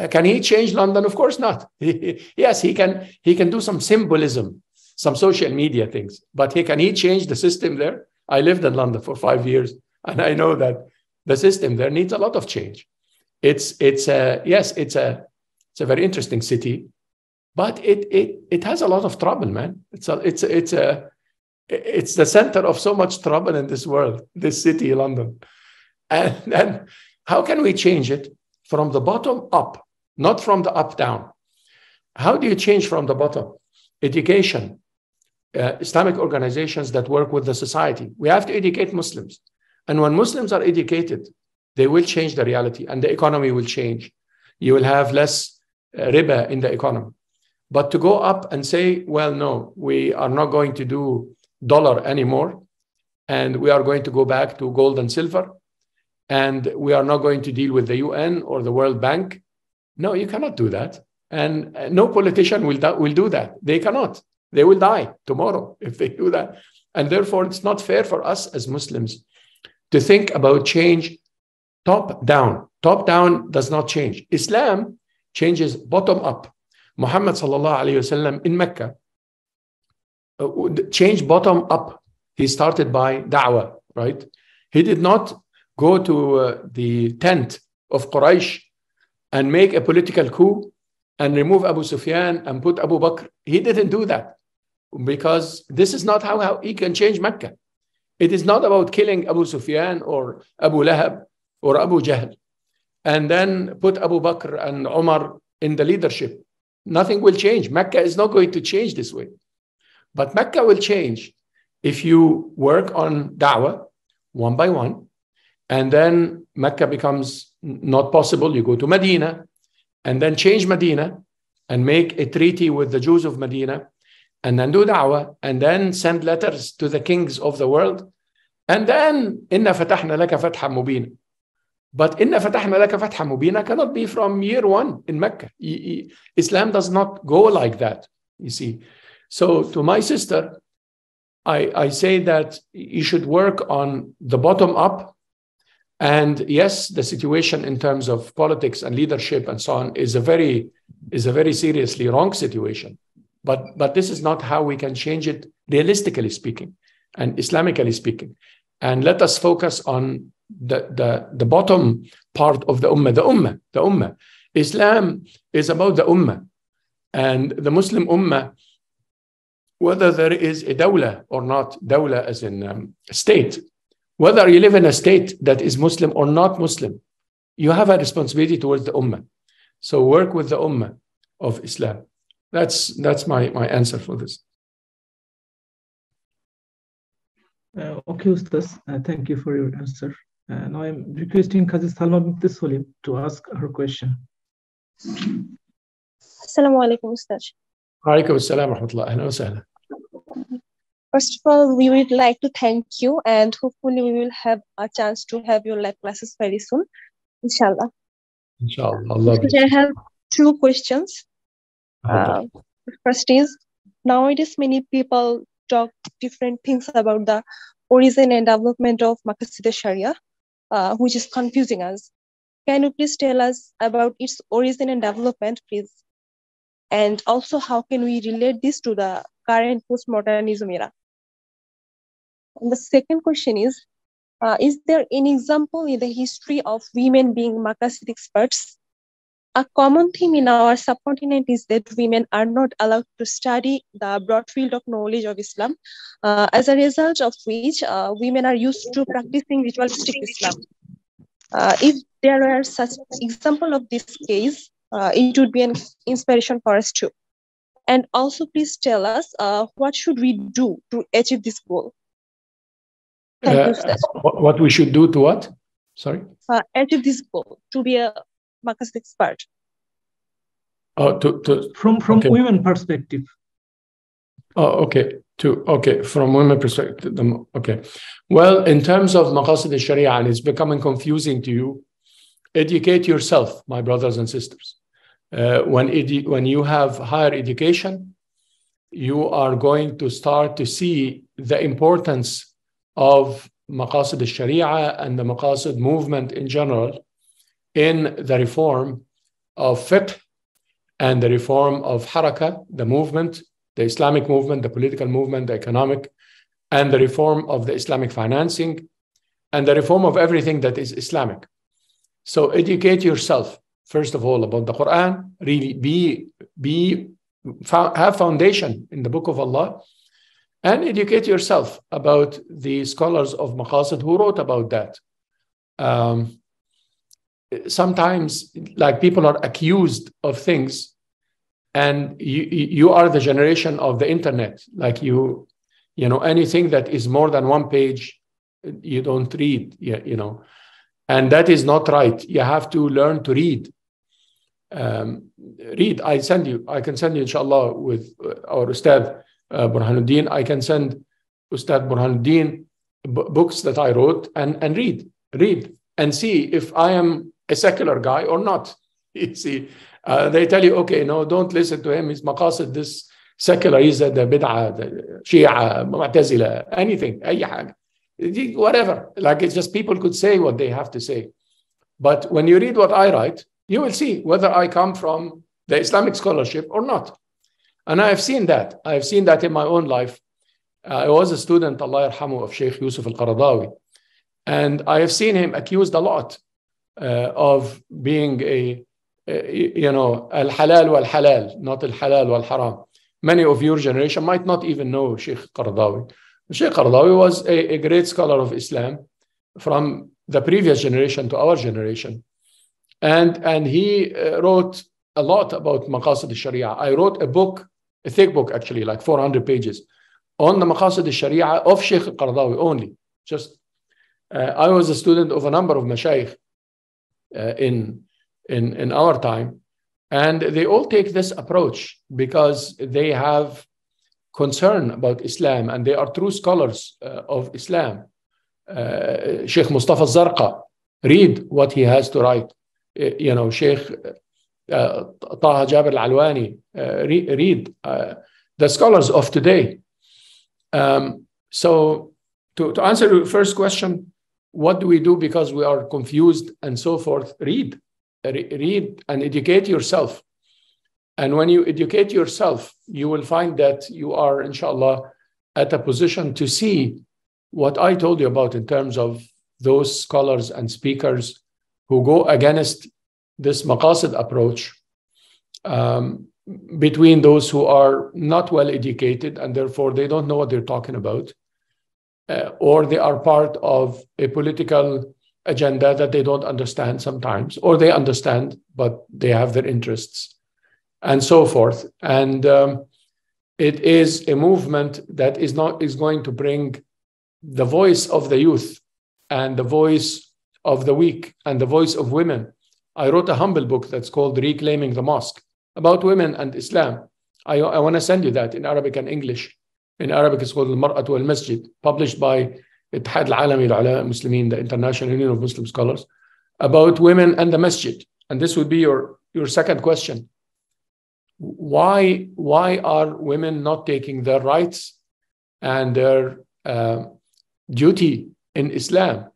can he change London? Of course not. Yes, he can do some symbolism, some social media things, but can he change the system there? I lived in London for 5 years, and I know that the system there needs a lot of change. It's a very interesting city, but it has a lot of trouble, man. It's the center of so much trouble in this world, this city, London. And then how can we change it from the bottom up, not from the up down? How do you change from the bottom? Education, Islamic organizations that work with the society. We have to educate Muslims. And when Muslims are educated, they will change the reality and the economy will change. You will have less riba in the economy. But to go up and say, well, no, we are not going to do dollar anymore, and we are going to go back to gold and silver, and we are not going to deal with the UN or the World Bank. No, you cannot do that. And no politician will do that. They cannot. They will die tomorrow if they do that. And therefore, it's not fair for us as Muslims to think about change top down. Top down does not change. Islam changes bottom up. Muhammad sallallahu alayhi wasallam in Mecca changed bottom up. He started by da'wah, right? He did not go to the tent of Quraysh and make a political coup and remove Abu Sufyan and put Abu Bakr. He didn't do that, because this is not how he can change Mecca. It is not about killing Abu Sufyan or Abu Lahab or Abu Jahl and then put Abu Bakr and Umar in the leadership. Nothing will change. Mecca is not going to change this way. But Mecca will change if you work on da'wah one by one, and then Mecca becomes not possible. You go to Medina and then change Medina and make a treaty with the Jews of Medina, and then do da'wah, and then send letters to the kings of the world. And then, إِنَّا فَتَحْنَا لَكَ فَتْحًا مُبِينًا. But إِنَّا فَتَحْنَا لَكَ فَتْحًا مُبِينًا cannot be from year one in Mecca. Islam does not go like that, you see. So to my sister, I say that you should work on the bottom up. And yes, the situation in terms of politics and leadership and so on is a very seriously wrong situation. But this is not how we can change it, realistically speaking and Islamically speaking. And let us focus on the bottom part of the ummah, the ummah. Islam is about the ummah. And the Muslim ummah, whether there is a dawla or not, dawla as in state, whether you live in a state that is Muslim or not Muslim, you have a responsibility towards the ummah. So work with the ummah of Islam. That's my answer for this. Okay, Ustaz, thank you for your answer. Now I'm requesting Qazi Salma bint Solim to ask her question. Assalamu alaikum, Ustaz. Alaikum assalam wa rahmatullah. Ahlan wa sahlan. First of all, we would like to thank you, and hopefully we will have a chance to have your live classes very soon, inshallah. Inshallah. Allah I have 2 questions. First is, nowadays many people talk different things about the origin and development of Maqasid Al-Shari'ah, which is confusing us. Can you please tell us about its origin and development, please? And also, how can we relate this to the current postmodernism era? And the second question is there any example in the history of women being Maqasid experts? A common theme in our subcontinent is that women are not allowed to study the broad field of knowledge of Islam, as a result of which women are used to practicing ritualistic Islam. If there are such example of this case, it would be an inspiration for us too. And also, please tell us what should we do to achieve this goal? Thank you, Ustaz. What we should do to what? Sorry? Achieve this goal, to be a Maqasid expert. From okay. Women perspective. Oh, okay. From women perspective. Okay. Well, in terms of Maqasid Al-Shari'ah, and it's becoming confusing to you, educate yourself, my brothers and sisters. When you have higher education, you are going to start to see the importance of Maqasid Al-Shari'ah and the Maqasid movement in general in the reform of fiqh and the reform of haraka, the movement, the Islamic movement, the political movement, the economic, and the reform of the Islamic financing, and the reform of everything that is Islamic. So educate yourself, first of all, about the Quran. Really have foundation in the Book of Allah, and educate yourself about the scholars of Maqasid who wrote about that. Sometimes, like, people are accused of things, and you are the generation of the internet. Like, you know, anything that is more than one page, you don't read, you know, and that is not right. You have to learn to read. Read. I can send you, inshallah, with our Ustad Burhanuddin. I can send Ustad Burhanuddin books that I wrote and read and see if I am a secular guy or not. You see, they tell you, okay, no, don't listen to him. He's Maqasid, this secular, he's the bid'ah, the Shia, Mu'tazila, anything, whatever. Like, it's just people could say what they have to say. But when you read what I write, you will see whether I come from the Islamic scholarship or not. And I have seen that. I have seen that in my own life. I was a student, Allah yarhamu, of Sheikh Yusuf Al-Qaradawi. And I have seen him accused a lot of being you know, al-halal wal-halal, not al-halal wal-haram. Many of your generation might not even know Sheikh Qaradawi. Sheikh Qaradawi was a great scholar of Islam from the previous generation to our generation. And he wrote a lot about Maqasid Al-Shari'ah. I wrote a book, a thick book actually, like 400 pages, on the Maqasid Al-Shari'ah of Sheikh Qaradawi only. Just, I was a student of a number of mashayikh in our time, and they all take this approach because they have concern about Islam and they are true scholars of Islam. Sheikh Mustafa Zarqa, read what he has to write. You know, Sheikh Taha Jabir Al-Alwani, read the scholars of today. So to answer your first question, what do we do because we are confused and so forth? Read and educate yourself. And when you educate yourself, you will find that you are, inshallah, at a position to see what I told you about in terms of those scholars and speakers who go against this Maqasid approach, between those who are not well educated and therefore they don't know what they're talking about, or they are part of a political agenda that they don't understand sometimes, or they understand but they have their interests, and so forth. And it is a movement that is going to bring the voice of the youth and the voice of the weak and the voice of women. I wrote a humble book that's called Reclaiming the Mosque, about women and Islam. I want to send you that in Arabic and English. In Arabic, it's called Al-Mar'at wal-Masjid, published by Ittihad Al-Alami Al-Ulama Muslimin, the International Union of Muslim Scholars, about women and the masjid. And this would be your second question. Why are women not taking their rights and their duty in Islam?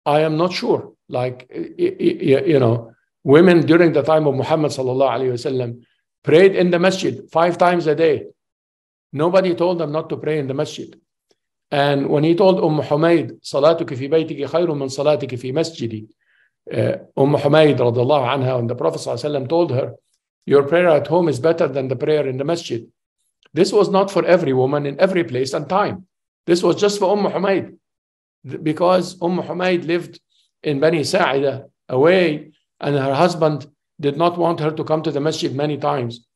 I am not sure. Like, you know, women during the time of Muhammad sallallahu alaihi wasallam prayed in the masjid 5 times a day. Nobody told them not to pray in the masjid. And when he told Humayd, salatuki fi baytiki khayrun min salatiki fi masjidi, Humayd radiyallahu anha, and the Prophet sallallahu alaihi wasallam told her, your prayer at home is better than the prayer in the masjid. This was not for every woman in every place and time. This was just for Humayd, because Humayd lived in Bani Sa'ida away, and her husband did not want her to come to the masjid many times.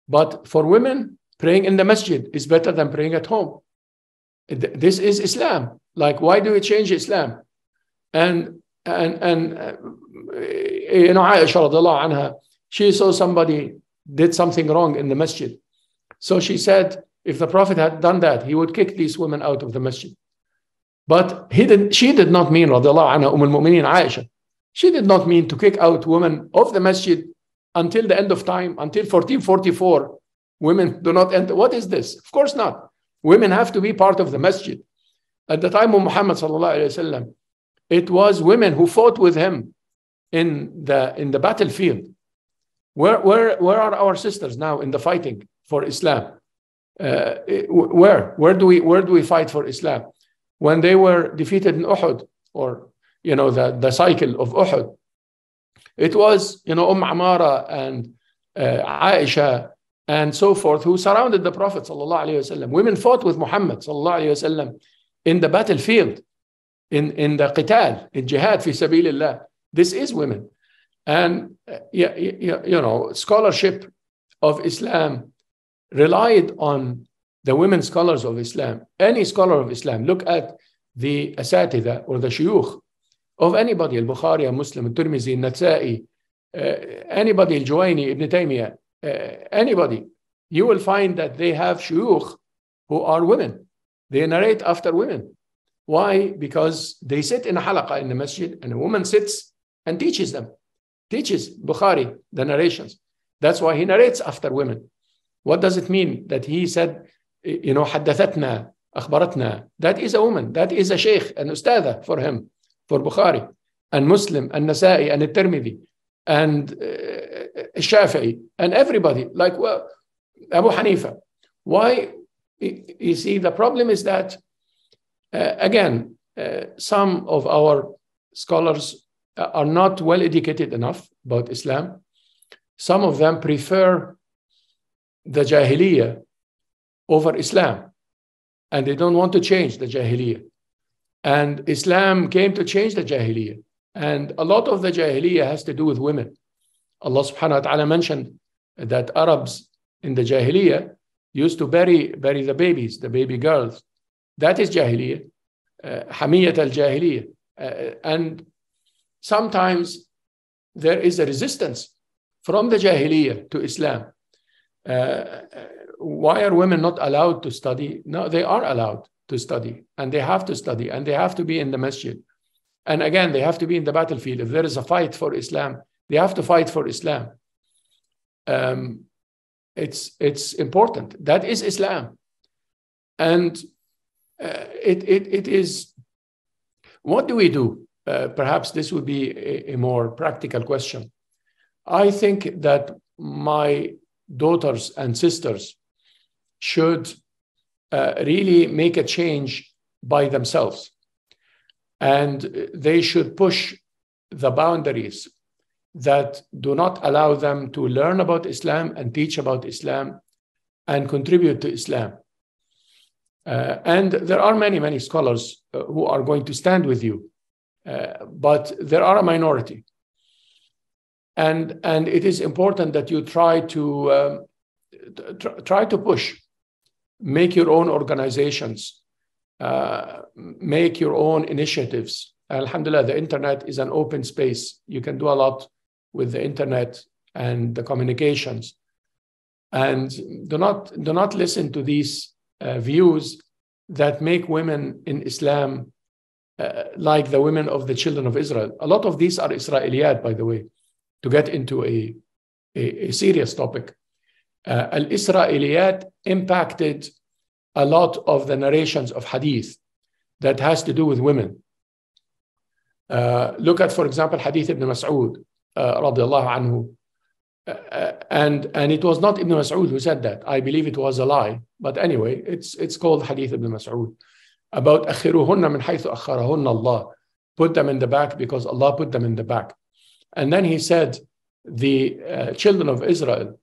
But for women, praying in the masjid is better than praying at home. This is Islam. Like, why do we change Islam? And you know, Aisha radiallahu anha, she saw somebody did something wrong in the masjid. So she said, if the Prophet had done that, he would kick these women out of the masjid. But she did not mean, radiallahu anha, al-Mu'mineen Aisha, she did not mean to kick out women of the masjid until the end of time, until 1444. Women do not enter. What is this? Of course not. Women have to be part of the masjid. At the time of Muhammad sallallahu alaihi wasallam, it was women who fought with him in the battlefield. Where are our sisters now in the fighting for Islam? Where do we fight for Islam? When they were defeated in Uhud, or the cycle of Uhud, it was Amara and Aisha and so forth who surrounded the Prophet sallallahu alaihi wasallam. Women fought with Muhammad sallallahu alaihi wasallam in the battlefield, in the qital, in jihad fi sabilillah. This is women. And scholarship of Islam relied on the women scholars of Islam. Any scholar of Islam, look at the asatidha or the shuyukh of anybody, al-Bukhari, Muslim, al-Tirmizi, al-Nasa'i, anybody, al-Juwayni, Ibn Taymiyyah, anybody, you will find that they have shuyukh who are women. They narrate after women. Why? Because they sit in a halaqah in the masjid, and a woman sits and teaches them. Teaches Bukhari the narrations. That's why he narrates after women. What does it mean that he said, حدثتنا, أخبرتنا? That is a woman. That is a sheikh, an ustadha for him, for Bukhari, and Muslim, and Nasa'i, and Tirmidhi, and Shafi'i, and everybody, like Abu Hanifa. Why? You see, the problem is that, again, some of our scholars are not well educated enough about Islam. Some of them prefer the Jahiliyyah over Islam, and they don't want to change the Jahiliyyah. And Islam came to change the Jahiliyyah. And a lot of the Jahiliyyah has to do with women. Allah subhanahu wa ta'ala mentioned that Arabs in the Jahiliyyah used to bury the babies, the baby girls. That is Jahiliyyah, Hamiyat al-Jahiliyyah. And sometimes there is a resistance from the Jahiliyyah to Islam. Why are women not allowed to study? No, they are allowed to study, and they have to study, and they have to be in the masjid. And again, they have to be in the battlefield. If there is a fight for Islam, they have to fight for Islam. It's important. That is Islam. And it is, what do we do? Perhaps this would be a more practical question. I think that my daughters and sisters should really make a change by themselves. And they should push the boundaries that do not allow them to learn about Islam and teach about Islam and contribute to Islam. And there are many, many scholars who are going to stand with you, but there are a minority. And it is important that you try to push, make your own organizations, make your own initiatives. Alhamdulillah, the internet is an open space. You can do a lot with the internet and the communications. And do not listen to these views that make women in Islam like the women of the children of Israel. A lot of these are Israeliyat, by the way, to get into a serious topic. Al-Israeliyat impacted a lot of the narrations of hadith that has to do with women. Look at, for example, Hadith Ibn Mas'ud, radiallahu anhu. And it was not Ibn Mas'ud who said that. I believe it was a lie. But anyway, it's called Hadith Ibn Mas'ud. About أخروهن من حيث أخرهن Allah. Put them in the back because Allah put them in the back. And then he said, the children of Israel,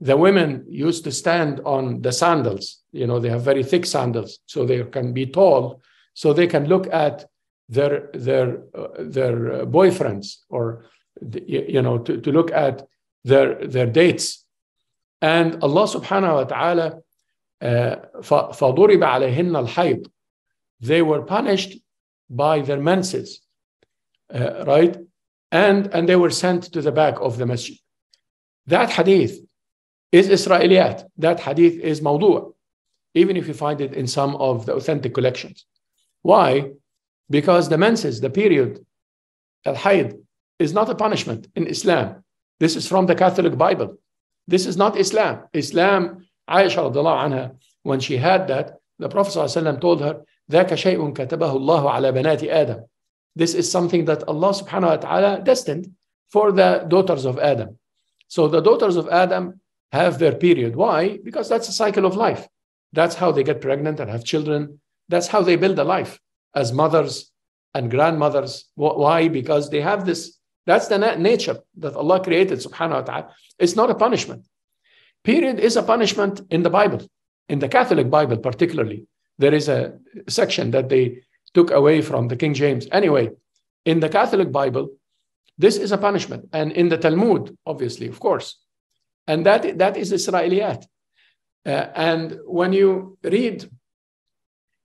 the women used to stand on the sandals. They have very thick sandals, so they can be tall, so they can look at their boyfriends, or to look at their dates. And Allah subhanahu wa ta'ala, فَضُرِبَ عَلَيْهِنَّ الْحَيْض. They were punished by their menses, right? And they were sent to the back of the masjid. That hadith is Israeliyat. That hadith is mawdu', even if you find it in some of the authentic collections. Why? Because the menses, the period, al-hayd, is not a punishment in Islam. This is from the Catholic Bible. This is not Islam. Islam, Aisha radiallahu anha, when she had that, the Prophet ﷺ told her ذاك شيء كتبه الله على بنات آدم. This is something that Allah subhanahu wa ta'ala destined for the daughters of Adam. So the daughters of Adam have their period. Why? Because that's a cycle of life. That's how they get pregnant and have children. That's how they build a life as mothers and grandmothers. Why? Because they have this. That's the nature that Allah created, subhanahu wa ta'ala. It's not a punishment. Period is a punishment in the Bible. In the Catholic Bible particularly, there is a section that they took away from the King James. Anyway, in the Catholic Bible, this is a punishment. And in the Talmud, obviously, of course. And that is Israeliyat. And when you read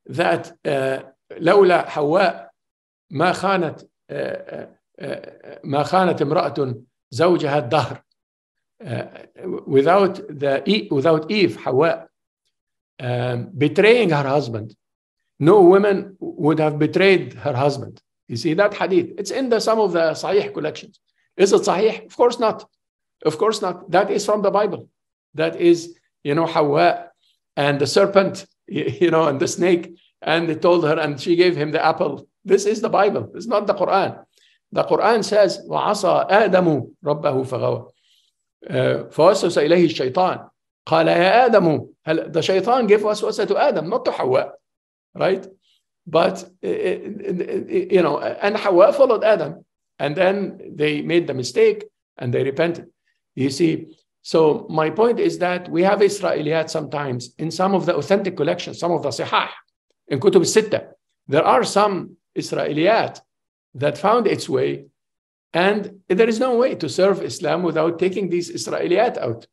that لولا حواء ما خانت امرأة زوجها الدهر, without Eve, Hawa, betraying her husband, no woman would have betrayed her husband. You see that hadith? It's in some of the Sahih collections. Is it Sahih? Of course not. Of course not. That is from the Bible. That is, Hawa and the serpent, and the snake, and they told her, and she gave him the apple. This is the Bible. It's not the Quran. The Quran says, وَعَصَى آدَمُ رَبَّهُ فَغَوَى فَوَسْوَسَ إِلَيْهِ الشَّيْطَانِ قَالَ يَا آدَمُ. The shaitan gave waswasa to Adam, not to Hawa. Right? But, and Hawa followed Adam. And then they made the mistake and they repented. You see, so my point is that we have Israeliyat sometimes in some of the authentic collections, some of the Sihah, in Kutub al-Sitta. There are some Israeliyat that found its way, and there is no way to serve Islam without taking these Israeliyat out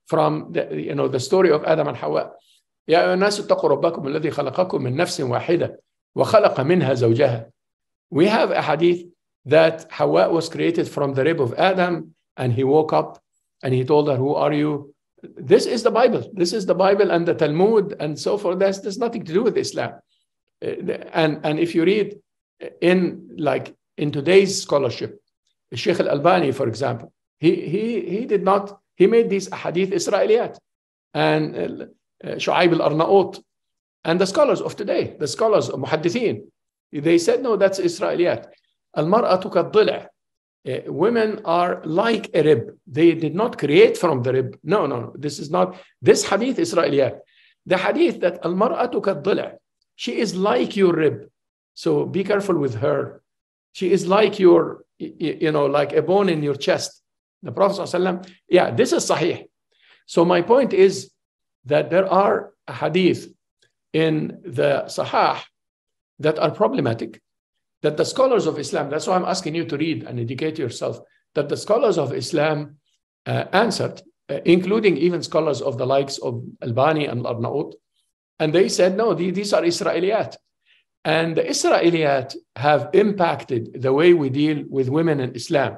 from the story of Adam and Hawa. يا أيها الناس اتقوا ربكم الذي خلقكم من نفس واحدة وخلق منها زوجها. We have a hadith that Hawa was created from the rib of Adam, and he woke up and he told her, who are you? This is the Bible. This is the Bible and the Talmud and so forth. There's nothing to do with Islam. And if you read in today's scholarship, Sheikh Al-Albani, for example, he made these hadith Israeliyat, and Shu'aib al-Arnaut, and the scholars of today, the scholars of Muhaddithin, they said, no, that's Israeliyat. Al-mar'atu kad-dila'. Women are like a rib. They did not create from the rib. No. This is not. This hadith Israeliyat. The hadith that al-mar'atu kad-dila'. She is like your rib. So be careful with her. She is like your, like a bone in your chest. The Prophet ﷺ, this is sahih. So my point is that there are hadith in the Sahih that are problematic, that the scholars of Islam, that's why I'm asking you to read and educate yourself, that the scholars of Islam answered, including even scholars of the likes of Albani and Arnaut, and they said, no, these are Israeliyat. And the Israeliyat have impacted the way we deal with women in Islam,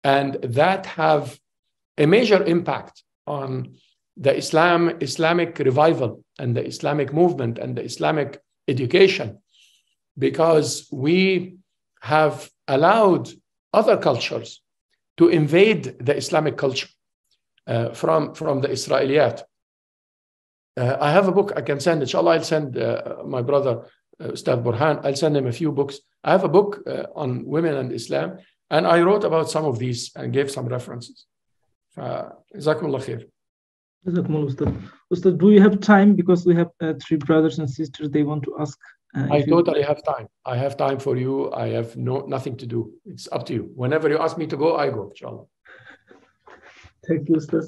and that have a major impact on the Islamic revival and the Islamic movement and the Islamic education, because we have allowed other cultures to invade the Islamic culture from the Israeliyat. I have a book I can send. Inshallah, I'll send my brother, Ustad Burhan. I'll send him a few books. I have a book on women and Islam, and I wrote about some of these and gave some references. Jazakumullah khair. Ustad, do you have time? Because we have 3 brothers and sisters. They want to ask. I totally have time. I have time for you. I have nothing to do. It's up to you. Whenever you ask me to go, I go, inshallah. Thank you, Ustad.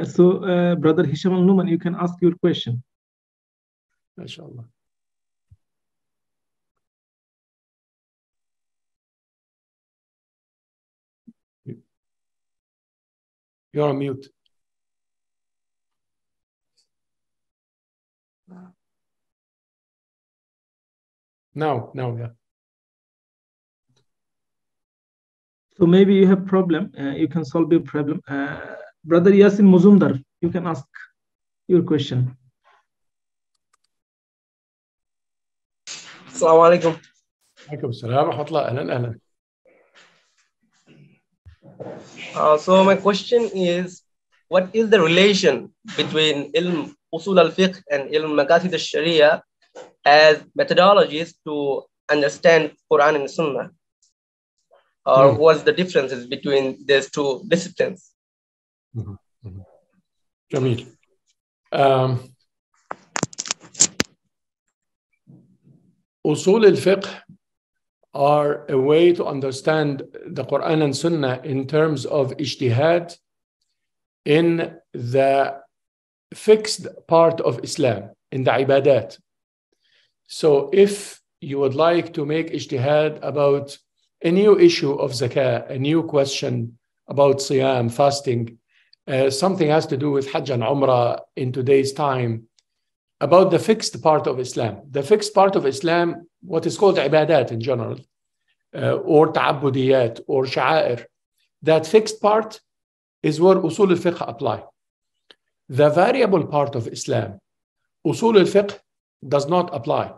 So, Brother Hisham Al-Numan, you can ask your question. Inshallah. You're on mute. No, yeah. So maybe you have problem. You can solve your problem. Brother Yasin Muzumdar, you can ask your question. Assalamu alaikum. Alaikum assalam wa rahmatullah. Ahlan. So my question is, what is the relation between ilm usul al-fiqh and ilm Maqasid Al-Shari'ah as methodologies to understand Quran and Sunnah? Or what's the differences between these two disciplines? Jamil. Usul al-fiqh are a way to understand the Quran and Sunnah in terms of ijtihad in the fixed part of Islam, in the ibadat. So if you would like to make ijtihad about a new issue of zakah, a new question about siyam, fasting, something has to do with Hajj and Umrah in today's time, about the fixed part of Islam. The fixed part of Islam, what is called ibadat in general, or ta'abbudiyat, or sha'air. That fixed part is where usul al-fiqh apply. The variable part of Islam, usul al-fiqh does not apply.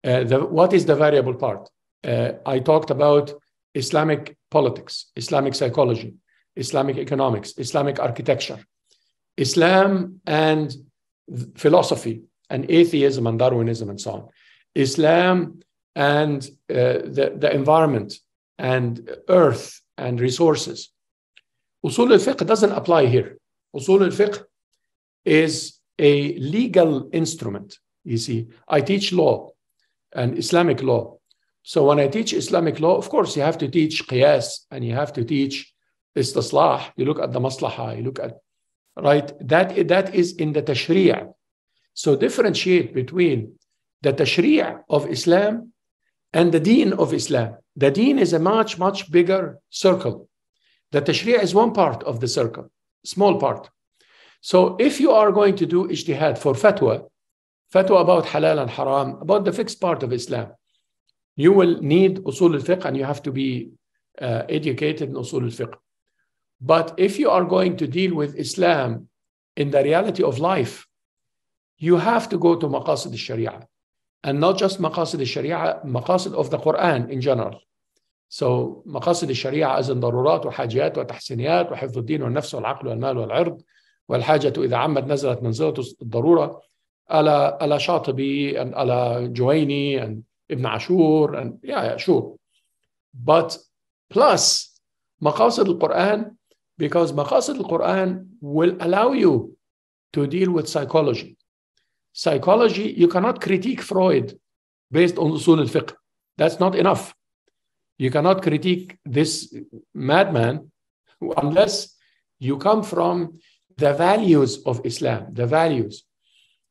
What is the variable part? I talked about Islamic politics, Islamic psychology, Islamic economics, Islamic architecture, Islam and philosophy, and atheism and Darwinism and so on, Islam and the environment and earth and resources. Usul al-fiqh doesn't apply here. Usul al-fiqh is a legal instrument. You see, I teach law and Islamic law. So when I teach Islamic law, of course, you have to teach qiyas and you have to teach istislah. You look at the maslaha, you look at, right? That is in the tashri'. So differentiate between the tashri' of Islam and the deen of Islam. The deen is a much, much bigger circle. The tashri' is one part of the circle, small part. So if you are going to do ijtihad for fatwa about halal and haram, about the fixed part of Islam, you will need usul al-fiqh and you have to be educated in usul al-fiqh. But if you are going to deal with Islam in the reality of life, you have to go to Maqasid Al-Shari'ah. And not just Maqasid Al-Shari'ah, Maqasid of the Quran in general. So Maqasid Al-Shari'ah as in ضرورات وحاجات وتحسينيات وحفظ الدين والنفس والعقل والمال والعرض والحاجة إذا عمت نزلت منزلة الضرورة على شاطبي and على جويني and Ibn Ashur and sure. But plus Maqasid Al-Quran, because Maqasid Al-Quran will allow you to deal with psychology. Psychology, you cannot critique Freud based on usul al-fiqh. That's not enough. You cannot critique this madman unless you come from the values of Islam, the values.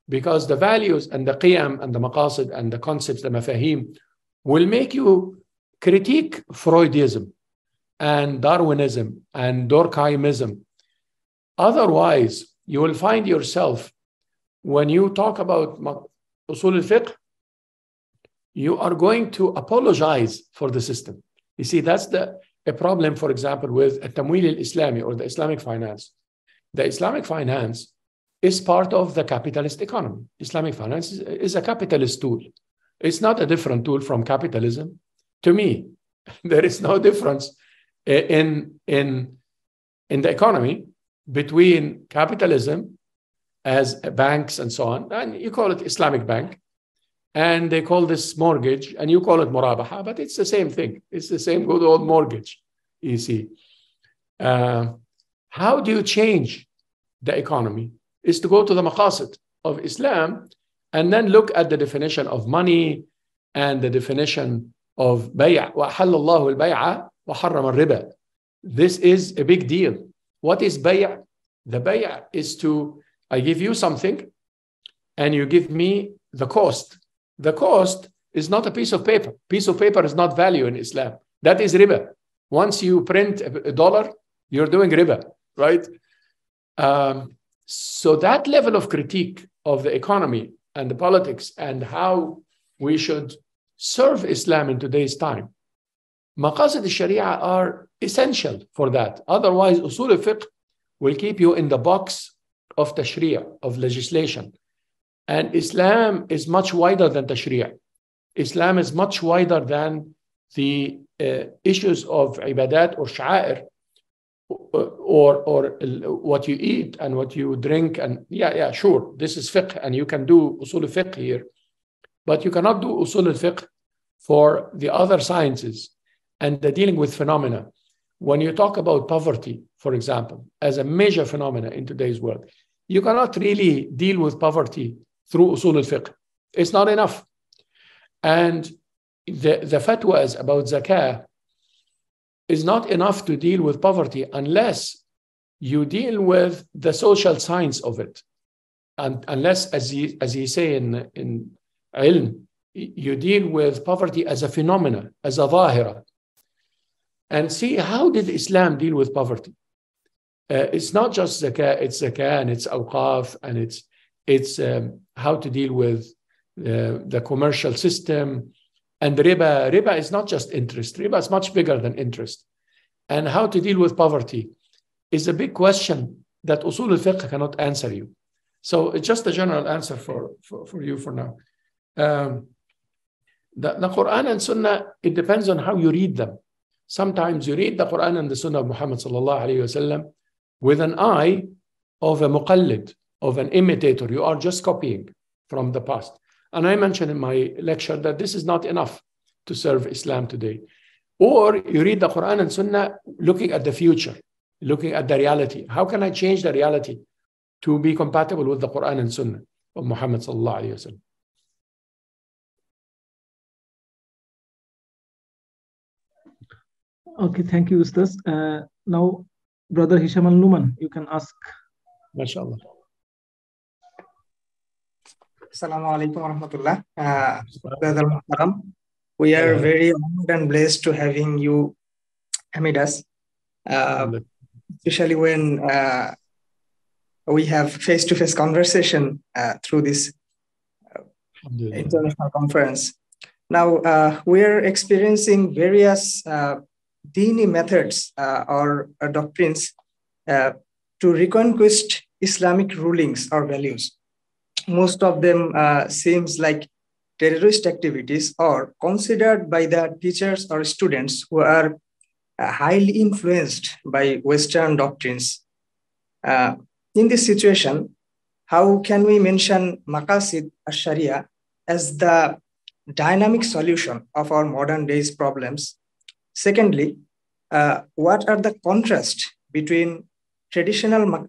Because the values and the qiyam and the maqasid and the concepts, the mafahim, will make you critique Freudism and Darwinism and Durkheimism. Otherwise, you will find yourself, when you talk about usul al-fiqh, you are going to apologize for the system. You see, that's a problem, for example, with al-tamwil al-Islami or the Islamic finance. The Islamic finance is part of the capitalist economy. Islamic finance is a capitalist tool. It's not a different tool from capitalism. To me, there is no difference in the economy between capitalism as banks and so on, and you call it Islamic bank, and they call this mortgage, and you call it murabaha, but it's the same thing. It's the same good old mortgage, you see. How do you change the economy? Is to go to the maqasid of Islam and then look at the definition of money and the definition of bay'. وَأَحَلَّ اللَّهُ الْبَيْعَ وَحَرَّمَ الرِّبَى. This is a big deal. What is bay'? The bay' is to, I give you something and you give me the cost. The cost is not a piece of paper. Piece of paper is not value in Islam. That is riba. Once you print a dollar, you're doing riba, right? So that level of critique of the economy and the politics and how we should serve Islam in today's time, Maqasid Al-Shari'ah are essential for that. Otherwise, usul al-fiqh will keep you in the box of tashri', of legislation. And Islam is much wider than tashri'. Islam is much wider than the issues of ibadat or sha'air, or what you eat and what you drink. And sure, this is fiqh and you can do usul fiqh here. but you cannot do usul al-fiqh for the other sciences and the dealing with phenomena. When you talk about poverty, for example, as a major phenomena in today's world, you cannot really deal with poverty through usul al-fiqh. It's not enough. And the fatwas about zakah is not enough to deal with poverty unless you deal with the social science of it. And unless, as you say in ilm, you deal with poverty as a phenomena, as a dhahira. And see, how did Islam deal with poverty? It's not just zakah, it's zakah and it's awqaf, and it's how to deal with the commercial system. And riba. Riba is not just interest. Riba is much bigger than interest. And how to deal with poverty is a big question that usul al-fiqh cannot answer you. So it's just a general answer for you for now. The Quran and Sunnah, it depends on how you read them. Sometimes you read the Quran and the Sunnah of Muhammad sallallahu alayhi wasallam with an eye of a muqallid, of an imitator. You are just copying from the past. And I mentioned in my lecture that this is not enough to serve Islam today. Or you read the Quran and Sunnah looking at the future, looking at the reality. How can I change the reality to be compatible with the Quran and Sunnah of Muhammad sallallahu alayhi wasallam? Okay, thank you, Ustaz. Now, Brother Hisham Al-Numan, you can ask. MashaAllah. Assalamu alaikum wa rahmatullah. Brother Muhtaram, we are very honored and blessed to having you amid us, especially when we have face-to-face conversation through this international conference. Now, we are experiencing various Dini methods or doctrines to reconquest Islamic rulings or values. Most of them seems like terrorist activities or considered by the teachers or students who are highly influenced by Western doctrines. In this situation, how can we mention Maqasid Al-Shari'ah as the dynamic solution of our modern days problems? Secondly, what are the contrasts between traditional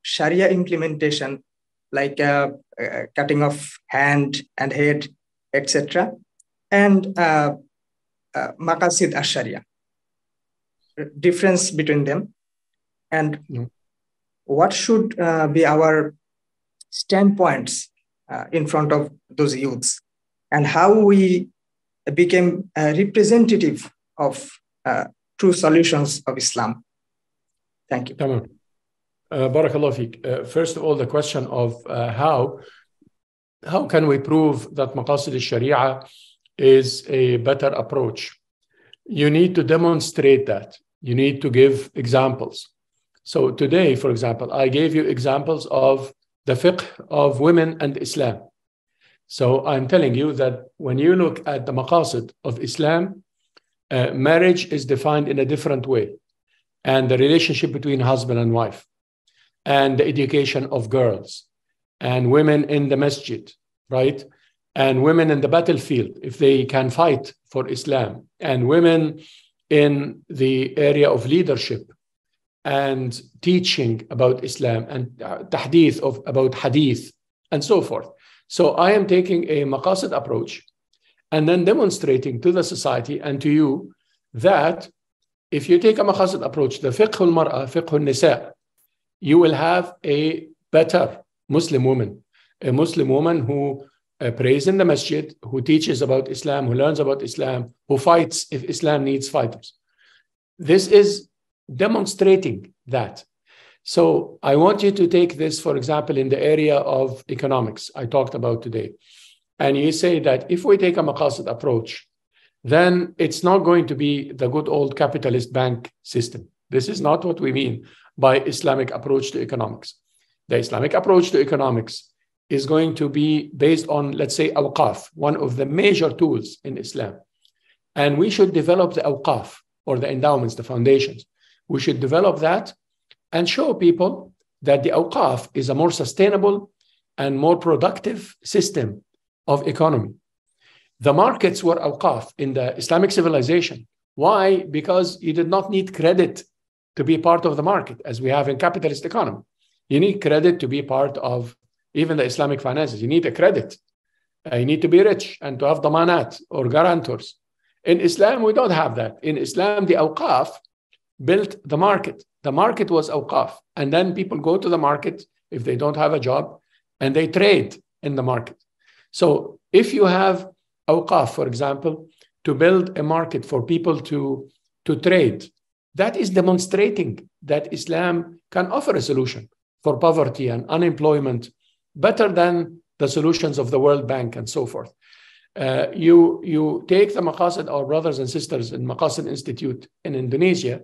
Sharia implementation, like cutting off hand and head, etc., and Maqasid Al-Shari'ah? Difference between them, and what should be our standpoints in front of those youths, and how we became representative of true solutions of Islam. Thank you. Barakallah feek. First of all, the question of how can we prove that Maqasid Al-Shari'ah is a better approach? You need to demonstrate that. You need to give examples. So today, for example, I gave you examples of the fiqh of women and Islam. So I'm telling you that when you look at the maqasid of Islam, marriage is defined in a different way, and the relationship between husband and wife, and the education of girls, and women in the masjid, right? And women in the battlefield, if they can fight for Islam, and women in the area of leadership and teaching about Islam, and tahdith about hadith, and so forth. So I am taking a maqasid approach and then demonstrating to the society and to you that if you take a maqasid approach, the fiqh al-mar'a, fiqh al-nisa, you will have a better Muslim woman, a Muslim woman who prays in the masjid, who teaches about Islam, who learns about Islam, who fights if Islam needs fighters. This is demonstrating that. So I want you to take this, for example, in the area of economics I talked about today. And you say that if we take a maqasid approach, then it's not going to be the good old capitalist bank system. This is not what we mean by Islamic approach to economics. The Islamic approach to economics is going to be based on, let's say, awqaf, one of the major tools in Islam. And we should develop the awqaf, or the endowments, the foundations. We should develop that and show people that the awqaf is a more sustainable and more productive system of economy. The markets were awqaf in the Islamic civilization. Why? Because you did not need credit to be part of the market, as we have in capitalist economy. You need credit to be part of even the Islamic finances. You need a credit. You need to be rich and to have damanat or guarantors. In Islam, we don't have that. In Islam, the awqaf built the market. The market was awqaf. And then people go to the market if they don't have a job and they trade in the market. So if you have awqaf, for example, to build a market for people to trade, that is demonstrating that Islam can offer a solution for poverty and unemployment better than the solutions of the World Bank and so forth. You take the Maqasid, our brothers and sisters in Maqasid Institute in Indonesia,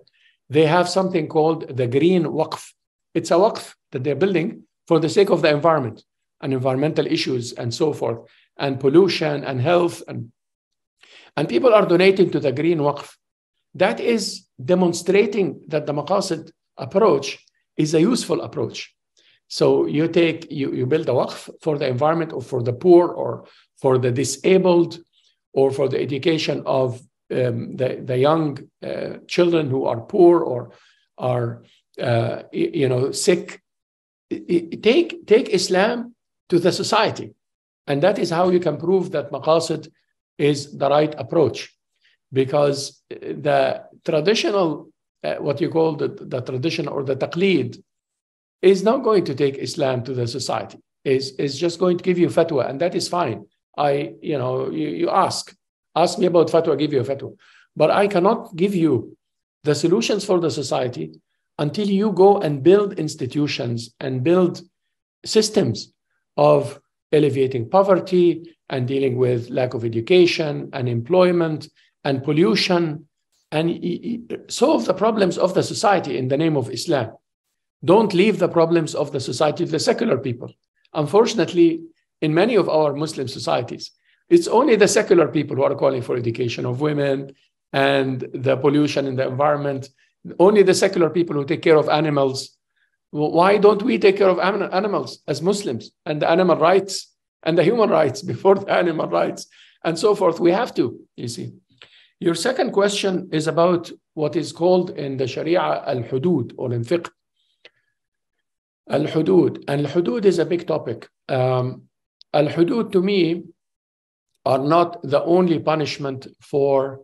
they have something called the Green Waqf. It's a waqf that they're building for the sake of the environment and environmental issues and so forth, and pollution and health. And people are donating to the Green Waqf. That is demonstrating that the Maqasid approach is a useful approach. So you build a waqf for the environment or for the poor or for the disabled or for the education of the young children who are poor or are sick. Take Islam to the society. And that is how you can prove that Maqasid is the right approach. Because the traditional, what you call the tradition or the taqleed, is not going to take Islam to the society. Is just going to give you fatwa, and that is fine. You ask me about fatwa, give you a fatwa. But I cannot give you the solutions for the society until you go and build institutions and build systems of alleviating poverty and dealing with lack of education and employment and pollution, and solve the problems of the society in the name of Islam. Don't leave the problems of the society to the secular people. Unfortunately, in many of our Muslim societies, it's only the secular people who are calling for education of women and the pollution in the environment. Only the secular people who take care of animals. Why don't we take care of animals as Muslims and the animal rights and the human rights before the animal rights and so forth? We have to, you see. Your second question is about what is called in the Sharia al-hudud or in fiqh. Al-hudud. And al-hudud is a big topic. Al-hudud to me are not the only punishment for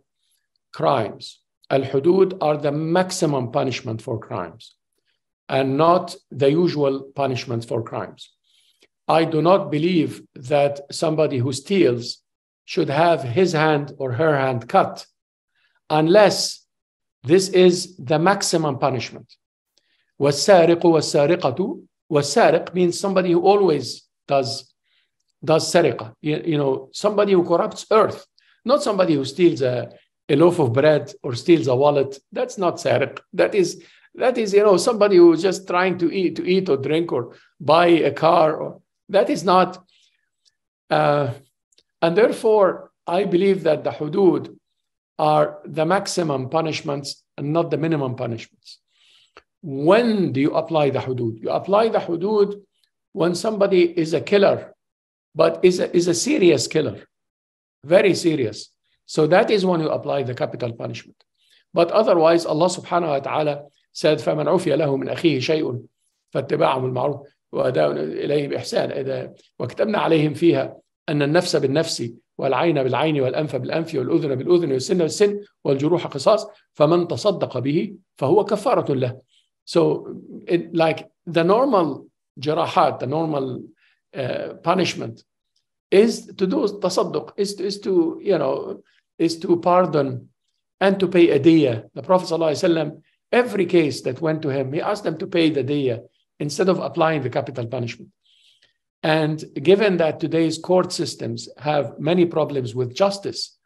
crimes. Al-hudud are the maximum punishment for crimes and not the usual punishment for crimes. I do not believe that somebody who steals should have his hand or her hand cut unless this is the maximum punishment. وَالسَّارِقُ وَالسَّارِقَةُ. وَالسَّارِق means somebody who always does sariqah. Somebody who corrupts earth, not somebody who steals a loaf of bread or steals a wallet. That's not sariq. That is somebody who's just trying to eat or drink or buy a car. Or that is not. And therefore, I believe that the hudud are the maximum punishments and not the minimum punishments. When do you apply the hudud? You apply the hudud when somebody is a killer, but is a serious killer, very serious. So that is when you apply the capital punishment. But otherwise, Allah subhanahu wa ta'ala said, فَمَنْ عُفِيَ لَهُ مِنْ أَخِيهِ شَيْءٌ فَاتِّبَاعٌ بِالْمَعْرُوفِ وَأَدَاءٌ إِلَيْهِ بِإِحْسَانٍ وَكَتَبْنَا عَلَيْهِمْ فِيهَا أَنَّ النَّفْسَ بِالنَّفْسِ والعين بالعين والأنف بالأنف والأذن بالأذن والسن بالسن والجروح قصاص فمن تصدق به فهو كفارة له. So like the normal jarahat, the normal punishment is to do tasadduq, is to pardon and to pay a diyah. The Prophet ﷺ, every case that went to him, he asked them to pay the diyah instead of applying the capital punishment. And given that today's court systems have many problems with justice,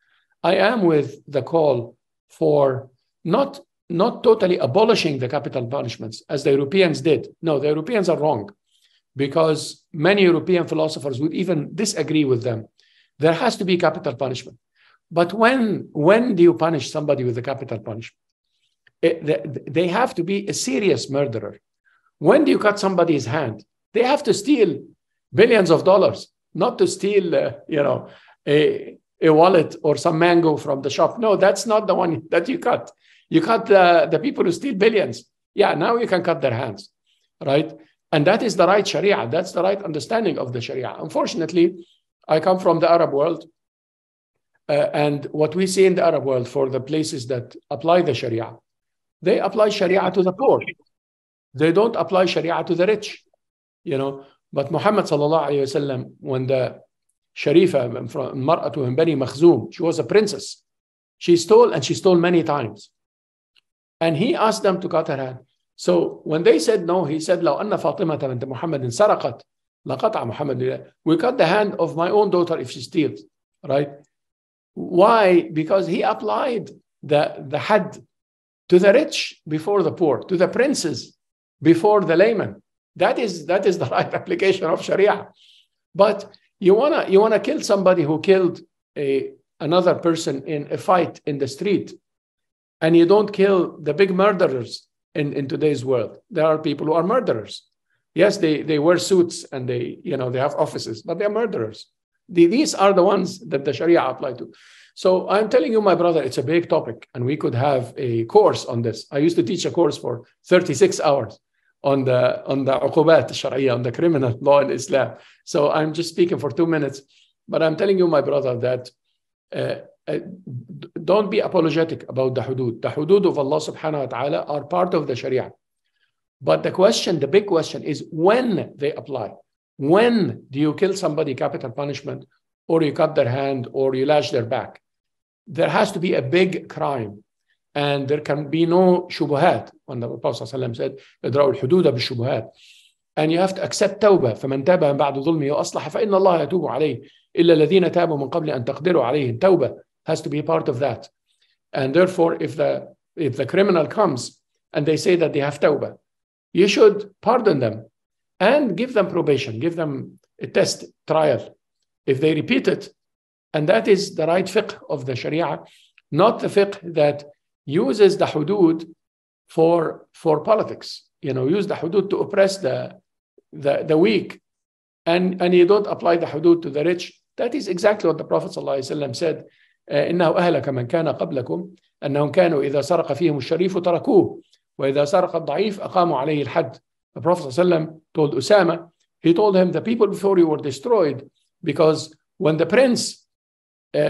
I am with the call for not totally abolishing the capital punishments as the Europeans did. No, the Europeans are wrong, because many European philosophers would even disagree with them. There has to be capital punishment. But when do you punish somebody with a capital punishment? They have to be a serious murderer. When do you cut somebody's hand? They have to steal billions of dollars, not to steal, a wallet or some mango from the shop. No, that's not the one that you cut. You cut the people who steal billions. Yeah, now you can cut their hands, right? And that is the right Sharia. That's the right understanding of the Sharia. Unfortunately, I come from the Arab world. And what we see in the Arab world for the places that apply the Sharia, they apply Sharia to the poor. They don't apply Sharia to the rich, you know. But Muhammad sallallahu alayhi wasallam, when the Sharifa, Mar'atu min Bani Makhzum, she was a princess. She stole, and she stole many times. And he asked them to cut her hand. So when they said no, he said, لو أن فاطمة بنت محمد سرقت لقطع محمد. We cut the hand of my own daughter if she steals, right? Why? Because he applied the had to the rich before the poor, to the princes before the layman. That is the right application of Sharia. But you wanna kill somebody who killed another person in a fight in the street, and you don't kill the big murderers in today's world. There are people who are murderers. Yes, they wear suits and they have offices, but they're murderers. These are the ones that the Sharia apply to. So I'm telling you, my brother, it's a big topic, and we could have a course on this. I used to teach a course for 36 hours on the Uqubat Al-Shari'ah, on the criminal law in Islam. So I'm just speaking for 2 minutes, but I'm telling you, my brother, that don't be apologetic about the hudud. The hudud of Allah subhanahu wa ta'ala are part of the Sharia. But the big question is when they apply. When do you kill somebody capital punishment, or you cut their hand, or you lash their back? There has to be a big crime, and there can be no shubuhat. When the Prophet ﷺ said, "Idra'u al-hududa bi-shubuhat," and you have to accept tawbah. فَمَنْ تَابَ مِنْ بَعْدِ ظُلْمِهِ وَأَصْلَحَ فَإِنَّ اللَّهَ يَتُوبُ عَلَيْهِ إِلَّا الَّذِينَ تَابُوا مِنْ قَبْلِ أَنْ تَقْدِرُوا عَلَيْهِمْ. Tawbah has to be part of that. And therefore, if the criminal comes and they say that they have tawbah, you should pardon them and give them probation, give them a test trial. If they repeat it, and that is the right fiqh of the Sharia, not the fiqh that uses the hudud for politics. Use the hudud to oppress the weak, and you don't apply the hudud to the rich. That is exactly what the Prophet ﷺ said. إنه أهلك من كان قبلكم أنهم كانوا إذا سرق فيهم الشريف تركوه وإذا سرق الضعيف أقاموا عليه الحد. The Prophet ﷺ told Usama, he told him, the people before you were destroyed because when the prince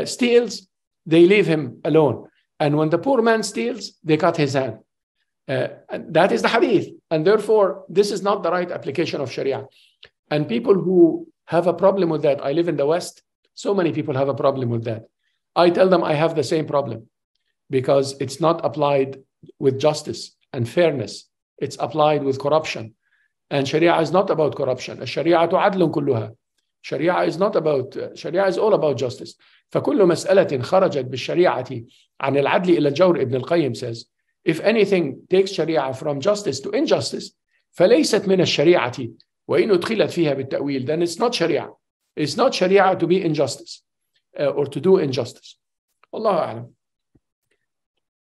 steals, they leave him alone. And when the poor man steals, they cut his hand. And that is the hadith. And therefore, this is not the right application of Sharia. And people who have a problem with that, I live in the West, so many people have a problem with that. I tell them I have the same problem because it's not applied with justice and fairness. It's applied with corruption. And Sharia is not about corruption. الشريعة عدل كلها. Sharia is all about justice. فكل مسألة خرجت بالشريعة عن العدل إلى الجور, Ibn al-Qayyim says, if anything takes Sharia from justice to injustice, فليست من الشريعة وإن أدخلت فيها بالتأويل, then it's not Sharia. It's not Sharia to be injustice or to do injustice. Allahu A'lam.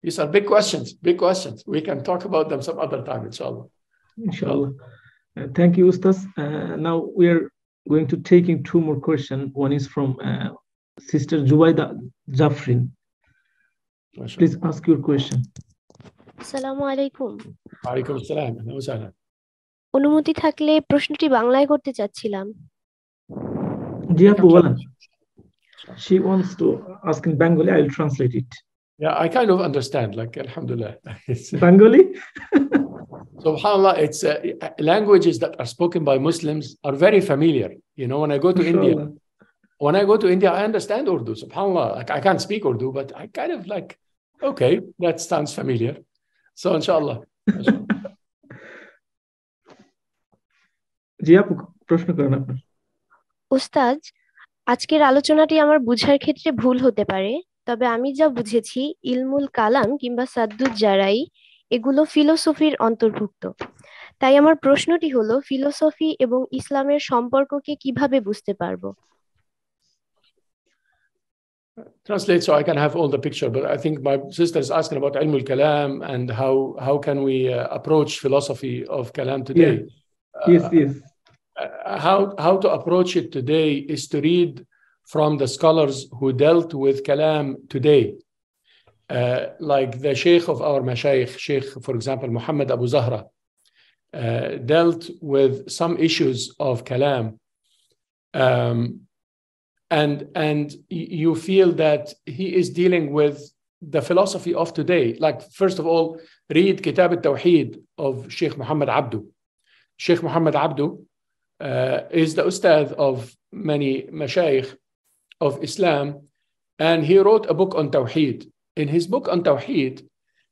These are big questions, big questions. We can talk about them some other time, inshallah. Inshallah. Thank you, Ustaz. Now we are going to taking 2 more questions. One is from Sister Jubaida Jafrin. Please ask your question. Assalamu alaikum. Alaikum assalam. অনুমতি থাকলে প্রশ্নটি বাংলায় করতে চাচ্ছিলাম। জি আপু বলেন। She wants to ask in Bengali. I will translate it. Yeah, I kind of understand, like, alhamdulillah. Bengali? SubhanAllah, it's languages that are spoken by Muslims are very familiar. When I go to India, I understand Urdu. SubhanAllah, like, I can't speak Urdu, but I kind of like, okay, that sounds familiar. So, inshallah. জি আপু প্রশ্ন করেন আপনার। উস্তাদ, আজকের আলোচনাটি আমার বুঝার ক্ষেত্রে ভুল হতে পারে, তবে আমি যা বুঝেছি ইলমুল কালাম কিংবা সাদ্দুজ জারাই এগুলো ফিলোসফির অন্তর্ভুক্ত। তাই আমার প্রশ্নটি হলো, ফিলোসফি এবং ইসলামের সম্পর্ককে কিভাবে বুঝতে পারবো? Translate so I can have all the picture, but I think my sister is asking about ilmul kalam and how can we approach philosophy of kalam today. Yes. How to approach it today is to read from the scholars who dealt with kalam today, like the Sheikh of our Mashayikh, Sheikh, for example, Muhammad Abu Zahra, dealt with some issues of kalam, and you feel that he is dealing with the philosophy of today. Like, first of all, read Kitab al-Tawheed of Sheikh Muhammad Abdu. Sheikh Muhammad Abdu is the ustad of many mashayikh of Islam, and he wrote a book on Tawheed. In his book on Tawheed,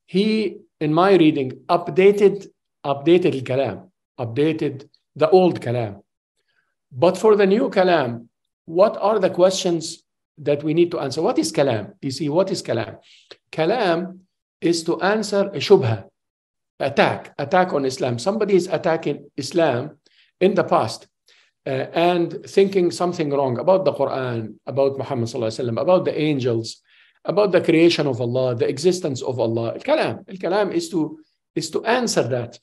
he, in my reading, updated al-kalam, updated the old kalam. But for the new kalam, what are the questions that we need to answer? What is kalam? You see, what is kalam? Kalam is to answer a shubha, attack on Islam. Somebody is attacking Islam in the past and thinking something wrong about the Quran, about Muhammad sallallahu alaihi wasallam, about the angels, about the creation of Allah, the existence of Allah. Al-kalam is to answer that.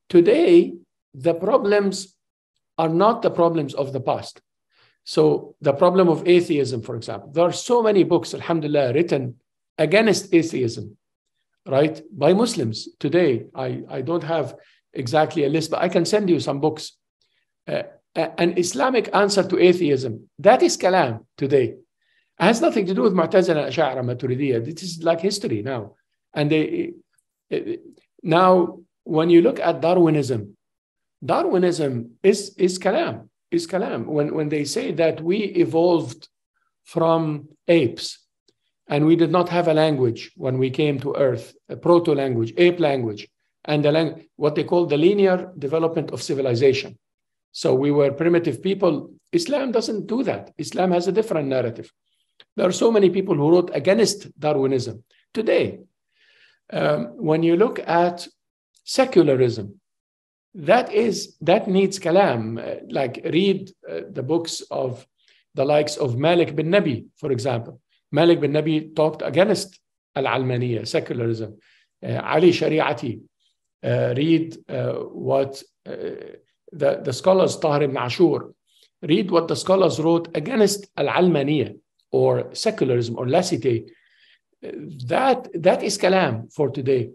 Today, the problems are not the problems of the past. So the problem of atheism, for example, there are so many books, alhamdulillah, written against atheism, right, by Muslims today. I don't have exactly a list, but I can send you some books. An Islamic answer to atheism, that is kalam today. It has nothing to do with Mu'tazila, Ash'ara, Maturidiyya. This is like history now. And now, when you look at Darwinism is kalam. When they say that we evolved from apes and we did not have a language when we came to Earth, a proto-language, ape language, and what they call the linear development of civilization. So we were primitive people. Islam doesn't do that. Islam has a different narrative. There are so many people who wrote against Darwinism. Today, when you look at secularism, that needs kalam. Like, read the books of the likes of Malik bin Nabi, for example. Malik bin Nabi talked against al-almaniyya, secularism. Ali Shari'ati. Read what the scholars, Tahir ibn Ashur. Read what the scholars wrote against al-almaniyya, or secularism, or laicite. That is kalam for today.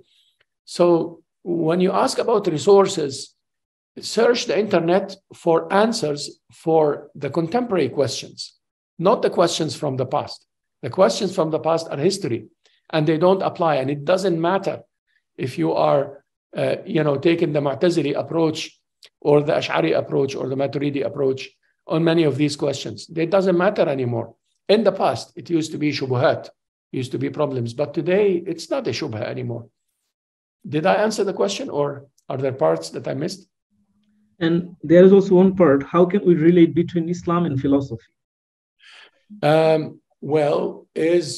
So when you ask about resources, search the internet for answers for the contemporary questions, not the questions from the past. The questions from the past are history, and they don't apply. And it doesn't matter if you are, taking the Mu'tazili approach, or the Ash'ari approach, or the Maturidi approach on many of these questions. It doesn't matter anymore. In the past, it used to be shubuhat, used to be problems, but today it's not a shubha anymore. Did I answer the question, or are there parts that I missed? And there is also one part: how can we relate between Islam and philosophy? Well, is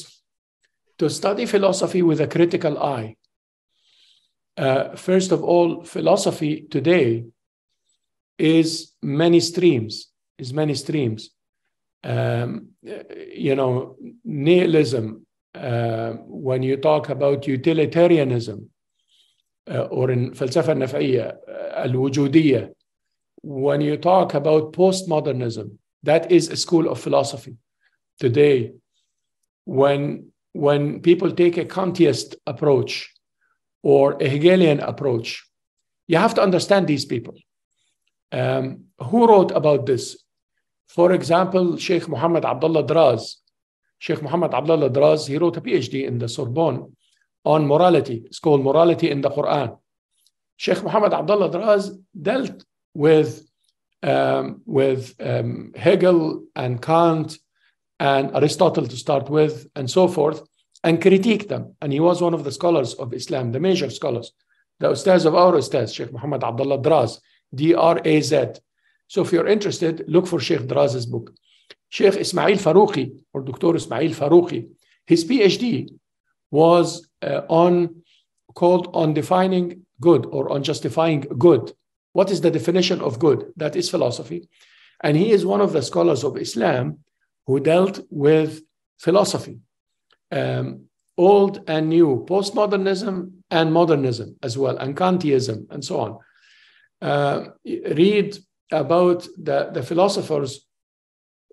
to study philosophy with a critical eye. First of all, philosophy today is many streams. Nihilism, when you talk about utilitarianism, or in falsafa naf'iyya, al-wujudiyya, when you talk about postmodernism, that is a school of philosophy. Today, when people take a Kantiest approach or a Hegelian approach, you have to understand these people. Who wrote about this? For example, Sheikh Muhammad Abdullah Draz. Sheikh Muhammad Abdullah Draz, he wrote a PhD in the Sorbonne on morality. It's called Morality in the Quran. Sheikh Muhammad Abdullah Draz dealt with Hegel and Kant and Aristotle to start with, and so forth, and critiqued them. And he was one of the scholars of Islam, the major scholars, the ustaz of our ustaz, Sheikh Muhammad Abdullah Draz, D-R-A-Z. So if you're interested, look for Sheikh Draz's book. Sheikh Ismail Farouqi, or Dr. Ismail Farouqi, his PhD was called on defining good, or on justifying good. What is the definition of good? That is philosophy. And he is one of the scholars of Islam who dealt with philosophy, old and new, postmodernism and modernism as well, and Kantiism and so on. Read about the philosophers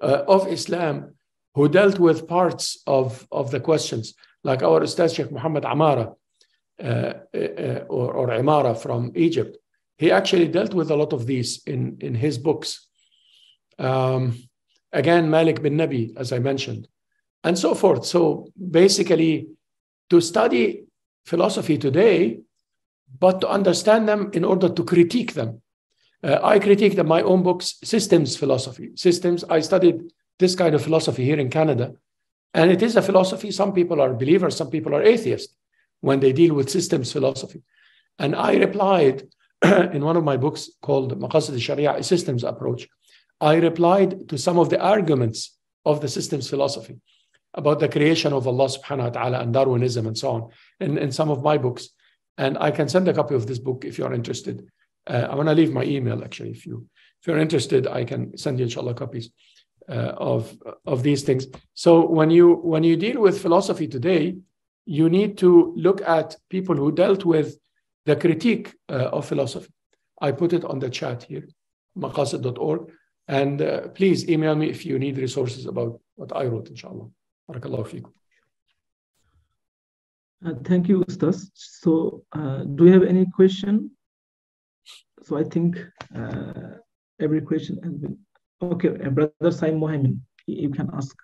of Islam who dealt with parts of the questions, like our Ustaz Sheikh Muhammad Amara or Imara from Egypt. He actually dealt with a lot of these in his books. Again, Malik bin Nabi, as I mentioned, and so forth. So basically, to study philosophy today, but to understand them in order to critique them. I critique my own books, systems philosophy. Systems, I studied this kind of philosophy here in Canada. And it is a philosophy. Some people are believers, some people are atheists when they deal with systems philosophy. And I replied in one of my books called Maqasid Al-Shari'ah, a systems approach. I replied to some of the arguments of the systems philosophy about the creation of Allah subhanahu wa ta'ala and Darwinism and so on in some of my books. And I can send a copy of this book if you're interested. I want to leave my email, actually. If you're interested, I can send you, inshallah, copies of these things. So when you deal with philosophy today, you need to look at people who dealt with the critique of philosophy. I put it on the chat here, maqasid.org. And please email me if you need resources about what I wrote, inshallah. Barakallahu feekum. Thank you, Ustaz. So do you have any question? So I think every question has been... Okay, Brother Saim Mohammed, you can ask.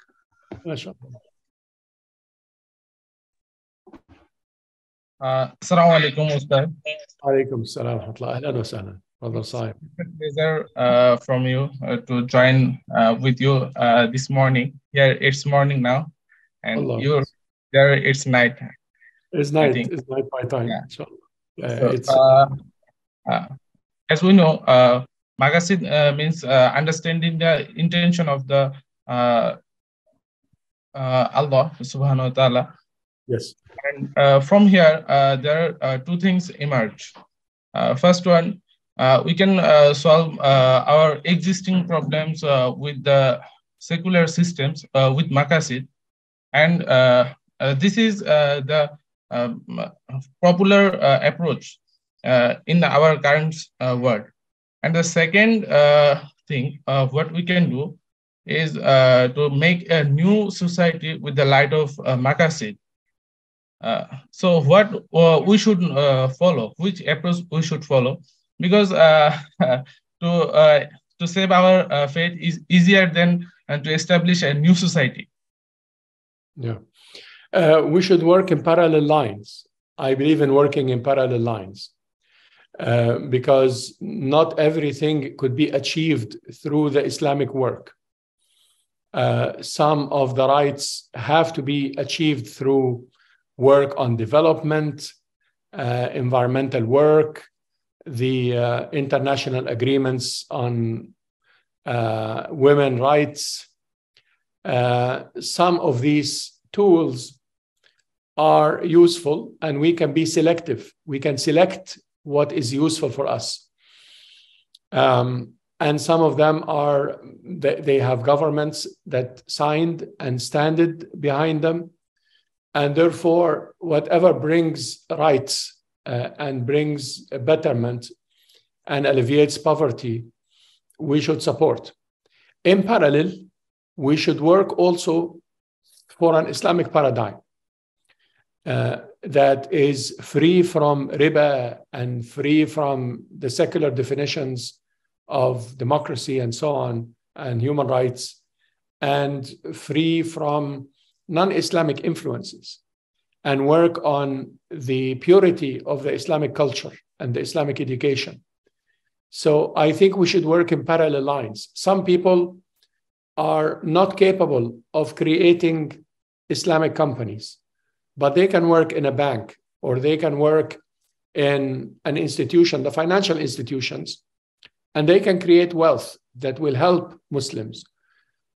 Assalamu alaikum, Ustaz. Alaikum salam wa rahmatullah. Ahlan wa sahlan. Brother Saim. Pleasure from you to join with you this morning. Here it's morning now, and you're there. It's night. It's night. It's night by time. Yeah. So, as we know, Maqasid means understanding the intention of the Allah subhanahu wa ta'ala. Yes. And from here, there are two things emerge. First one, we can solve our existing problems with the secular systems with Maqasid. And this is the popular approach in our current world. And the second thing what we can do is to make a new society with the light of Maqasid. So what we should follow, which approach we should follow, because to save our faith is easier than to establish a new society. Yeah. We should work in parallel lines. I believe in working in parallel lines because not everything could be achieved through the Islamic work. Some of the rights have to be achieved through work on development, environmental work, the international agreements on women's rights. Some of these tools are useful and we can be selective. We can select what is useful for us. And some of them are, they have governments that signed and stand behind them. And therefore, whatever brings rights and brings a betterment and alleviates poverty, we should support. In parallel, we should work also for an Islamic paradigm that is free from riba and free from the secular definitions of democracy and so on, and human rights, and free from non-Islamic influences, and work on the purity of the Islamic culture and the Islamic education. So I think we should work in parallel lines. Some people are not capable of creating Islamic companies, but they can work in a bank or they can work in an institution, the financial institutions, and they can create wealth that will help Muslims.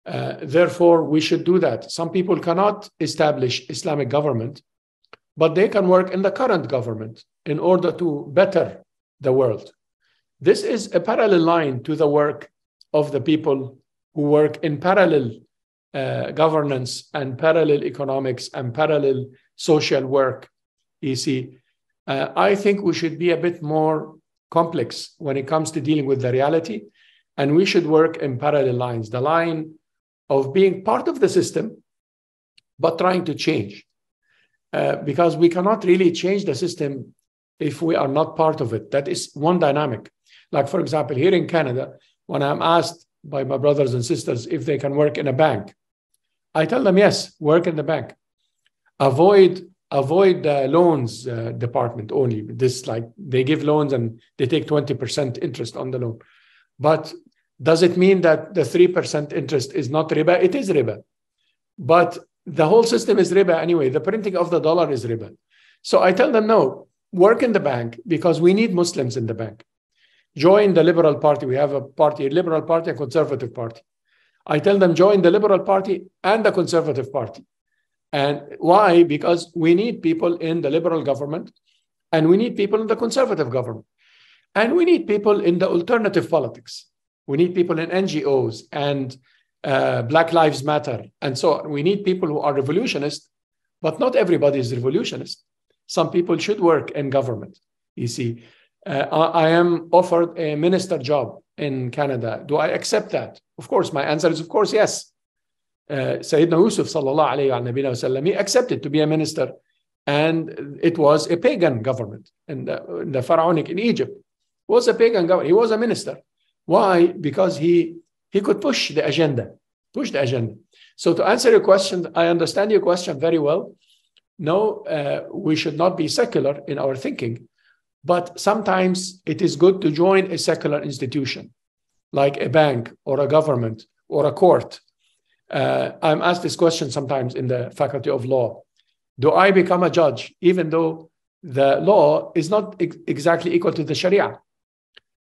Therefore, we should do that. Some people cannot establish Islamic government, but they can work in the current government in order to better the world. This is a parallel line to the work of the people who work in parallel governance and parallel economics and parallel social work. You see, I think we should be a bit more complex when it comes to dealing with the reality, and we should work in parallel lines. The line of being part of the system, but trying to change. Because we cannot really change the system if we are not part of it. That is one dynamic. Like, for example, here in Canada, when I'm asked by my brothers and sisters if they can work in a bank, I tell them, yes, work in the bank. Avoid the loans department only. This, like, they give loans and they take 20% interest on the loan. But does it mean that the 3% interest is not riba? It is riba. But the whole system is riba anyway. The printing of the dollar is riba. So I tell them, no, work in the bank because we need Muslims in the bank. Join the Liberal Party. We have a party, a Liberal Party, a Conservative Party. I tell them, join the Liberal Party and the Conservative Party. And why? Because we need people in the Liberal government, and we need people in the Conservative government, and we need people in the alternative politics. We need people in NGOs and Black Lives Matter, and so on. We need people who are revolutionists, but not everybody is revolutionist. Some people should work in government. You see, I am offered a minister job in Canada. Do I accept that? Of course, my answer is, of course, yes. Sayyidina Yusuf sallallahu alayhi wa sallam, he accepted to be a minister, and it was a pagan government in the pharaonic in Egypt. It was a pagan government. He was a minister. Why? Because he could push the agenda. So to answer your question, I understand your question very well. No, we should not be secular in our thinking, but sometimes it is good to join a secular institution, like a bank or a government or a court. I'm asked this question sometimes in the Faculty of Law. Do I become a judge even though the law is not exactly equal to the Sharia?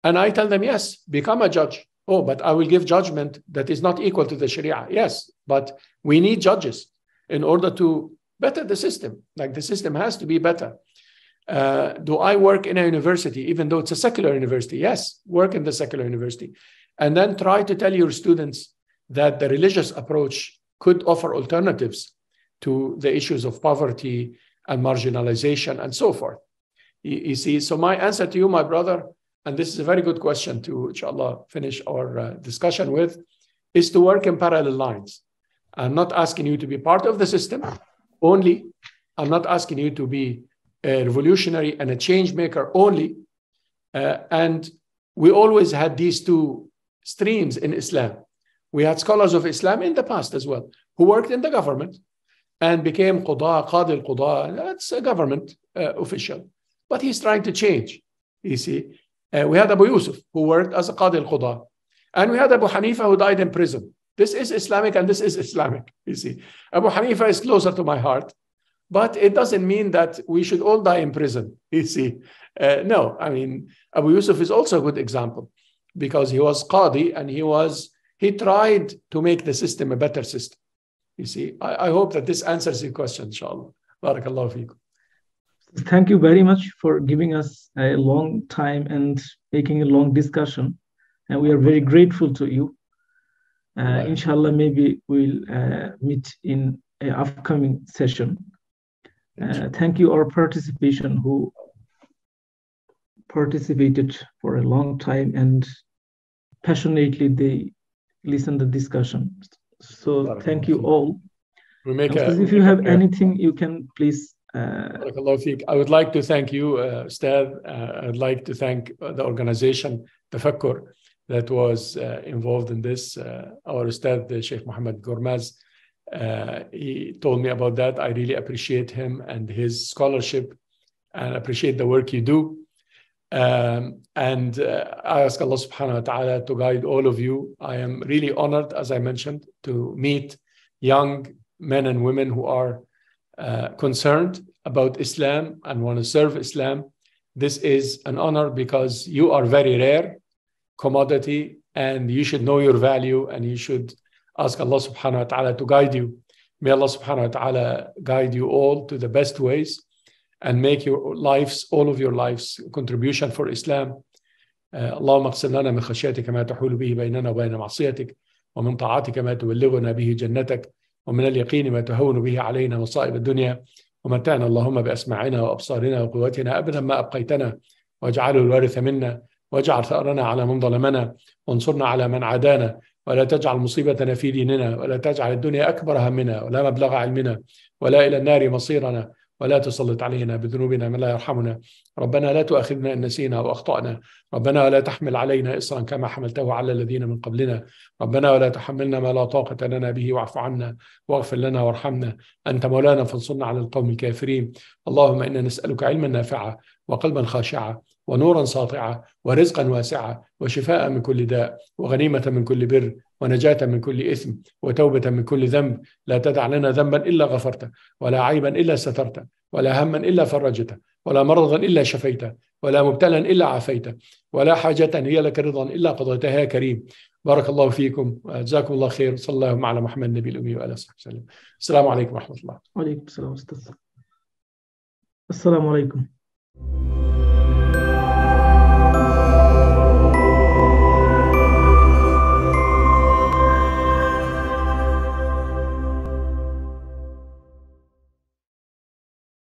And I tell them, yes, become a judge. Oh, but I will give judgment that is not equal to the Sharia. Yes, but we need judges in order to better the system. Like, the system has to be better. Do I work in a university, even though it's a secular university? Yes, work in the secular university. And then try to tell your students that the religious approach could offer alternatives to the issues of poverty and marginalization and so forth. You see, so my answer to you, my brother, and this is a very good question to, inshallah, finish our discussion with, is to work in parallel lines. I'm not asking you to be part of the system only. I'm not asking you to be a revolutionary and a change maker only. And we always had these two streams in Islam. We had scholars of Islam in the past as well, who worked in the government and became Qadi al-Qada. That's a government official. But he's trying to change, you see. We had Abu Yusuf, who worked as a Qadi al-Qada. And we had Abu Hanifa, who died in prison. This is Islamic and this is Islamic, you see. Abu Hanifa is closer to my heart, but it doesn't mean that we should all die in prison, you see. No, I mean, Abu Yusuf is also a good example because he was Qadi and he tried to make the system a better system. You see, I hope that this answers your question, inshallah. Barakallahu feekum. Thank you very much for giving us a long time and making a long discussion. And we are very grateful to you. Inshallah, maybe we'll meet in an upcoming session. Thank you, our participation who participated for a long time and passionately they listened to the discussion. So thank you all. If you have anything, you can please. I would like to thank you, Ustad. I'd like to thank the organization, Tafakkur, that was involved in this. Our Ustad, Sheikh Muhammad Gourmaz, he told me about that. I really appreciate him and his scholarship and appreciate the work you do. And I ask Allah subhanahu wa ta'ala to guide all of you. I am really honored, as I mentioned, to meet young men and women who are concerned about Islam and want to serve Islam. This is an honor because you are very rare commodity and you should know your value and you should ask Allah subhanahu wa ta'ala to guide you. May Allah subhanahu wa ta'ala guide you all to the best ways and make your lives, all of your lives, contribution for Islam. اللهم اقسم لنا من خشيتك ما تحول به بيننا وبين معصيتك ومن طاعتك ما تبلغنا به جنتك ومن اليقين ما تهون به علينا مصائب الدنيا ومتعنا اللهم بأسماعنا وأبصارنا وقوتنا أبدا ما أبقيتنا واجعله الوارث منا واجعل ثأرنا على من ظلمنا وانصرنا على من عادانا، ولا تجعل مصيبتنا في ديننا، ولا تجعل الدنيا أكبر همنا ولا مبلغ علمنا ولا إلى النار مصيرنا، ولا تسلط علينا بذنوبنا من لا يرحمنا. ربنا لا تؤاخذنا إن نسينا أو أخطأنا، ربنا ولا تحمل علينا إصرا كما حملته على الذين من قبلنا، ربنا ولا تحملنا ما لا طاقة لنا به واعف عنا واغفر لنا وارحمنا، أنت مولانا فانصرنا على القوم الكافرين. اللهم إنا نسألك علما نافعا وقلبا خاشعا ونورا ساطعا ورزقا واسعا وشفاء من كل داء وغنيمة من كل بر ونجاة من كل إثم وتوبة من كل ذنب. لا تدع لنا ذنبا إلا غفرته، ولا عيبا إلا سترته، ولا هما إلا فرجته، ولا مرضا إلا شفيته، ولا مبتلا إلا عافيته، ولا حاجة هي لك رضا إلا قضيتها يا كريم. بارك الله فيكم، جزاكم الله خير، صلى الله على محمد النبي الأمي وآله وصحبه وسلم. السلام عليكم ورحمة الله. وعليكم السلام أستاذ. السلام عليكم.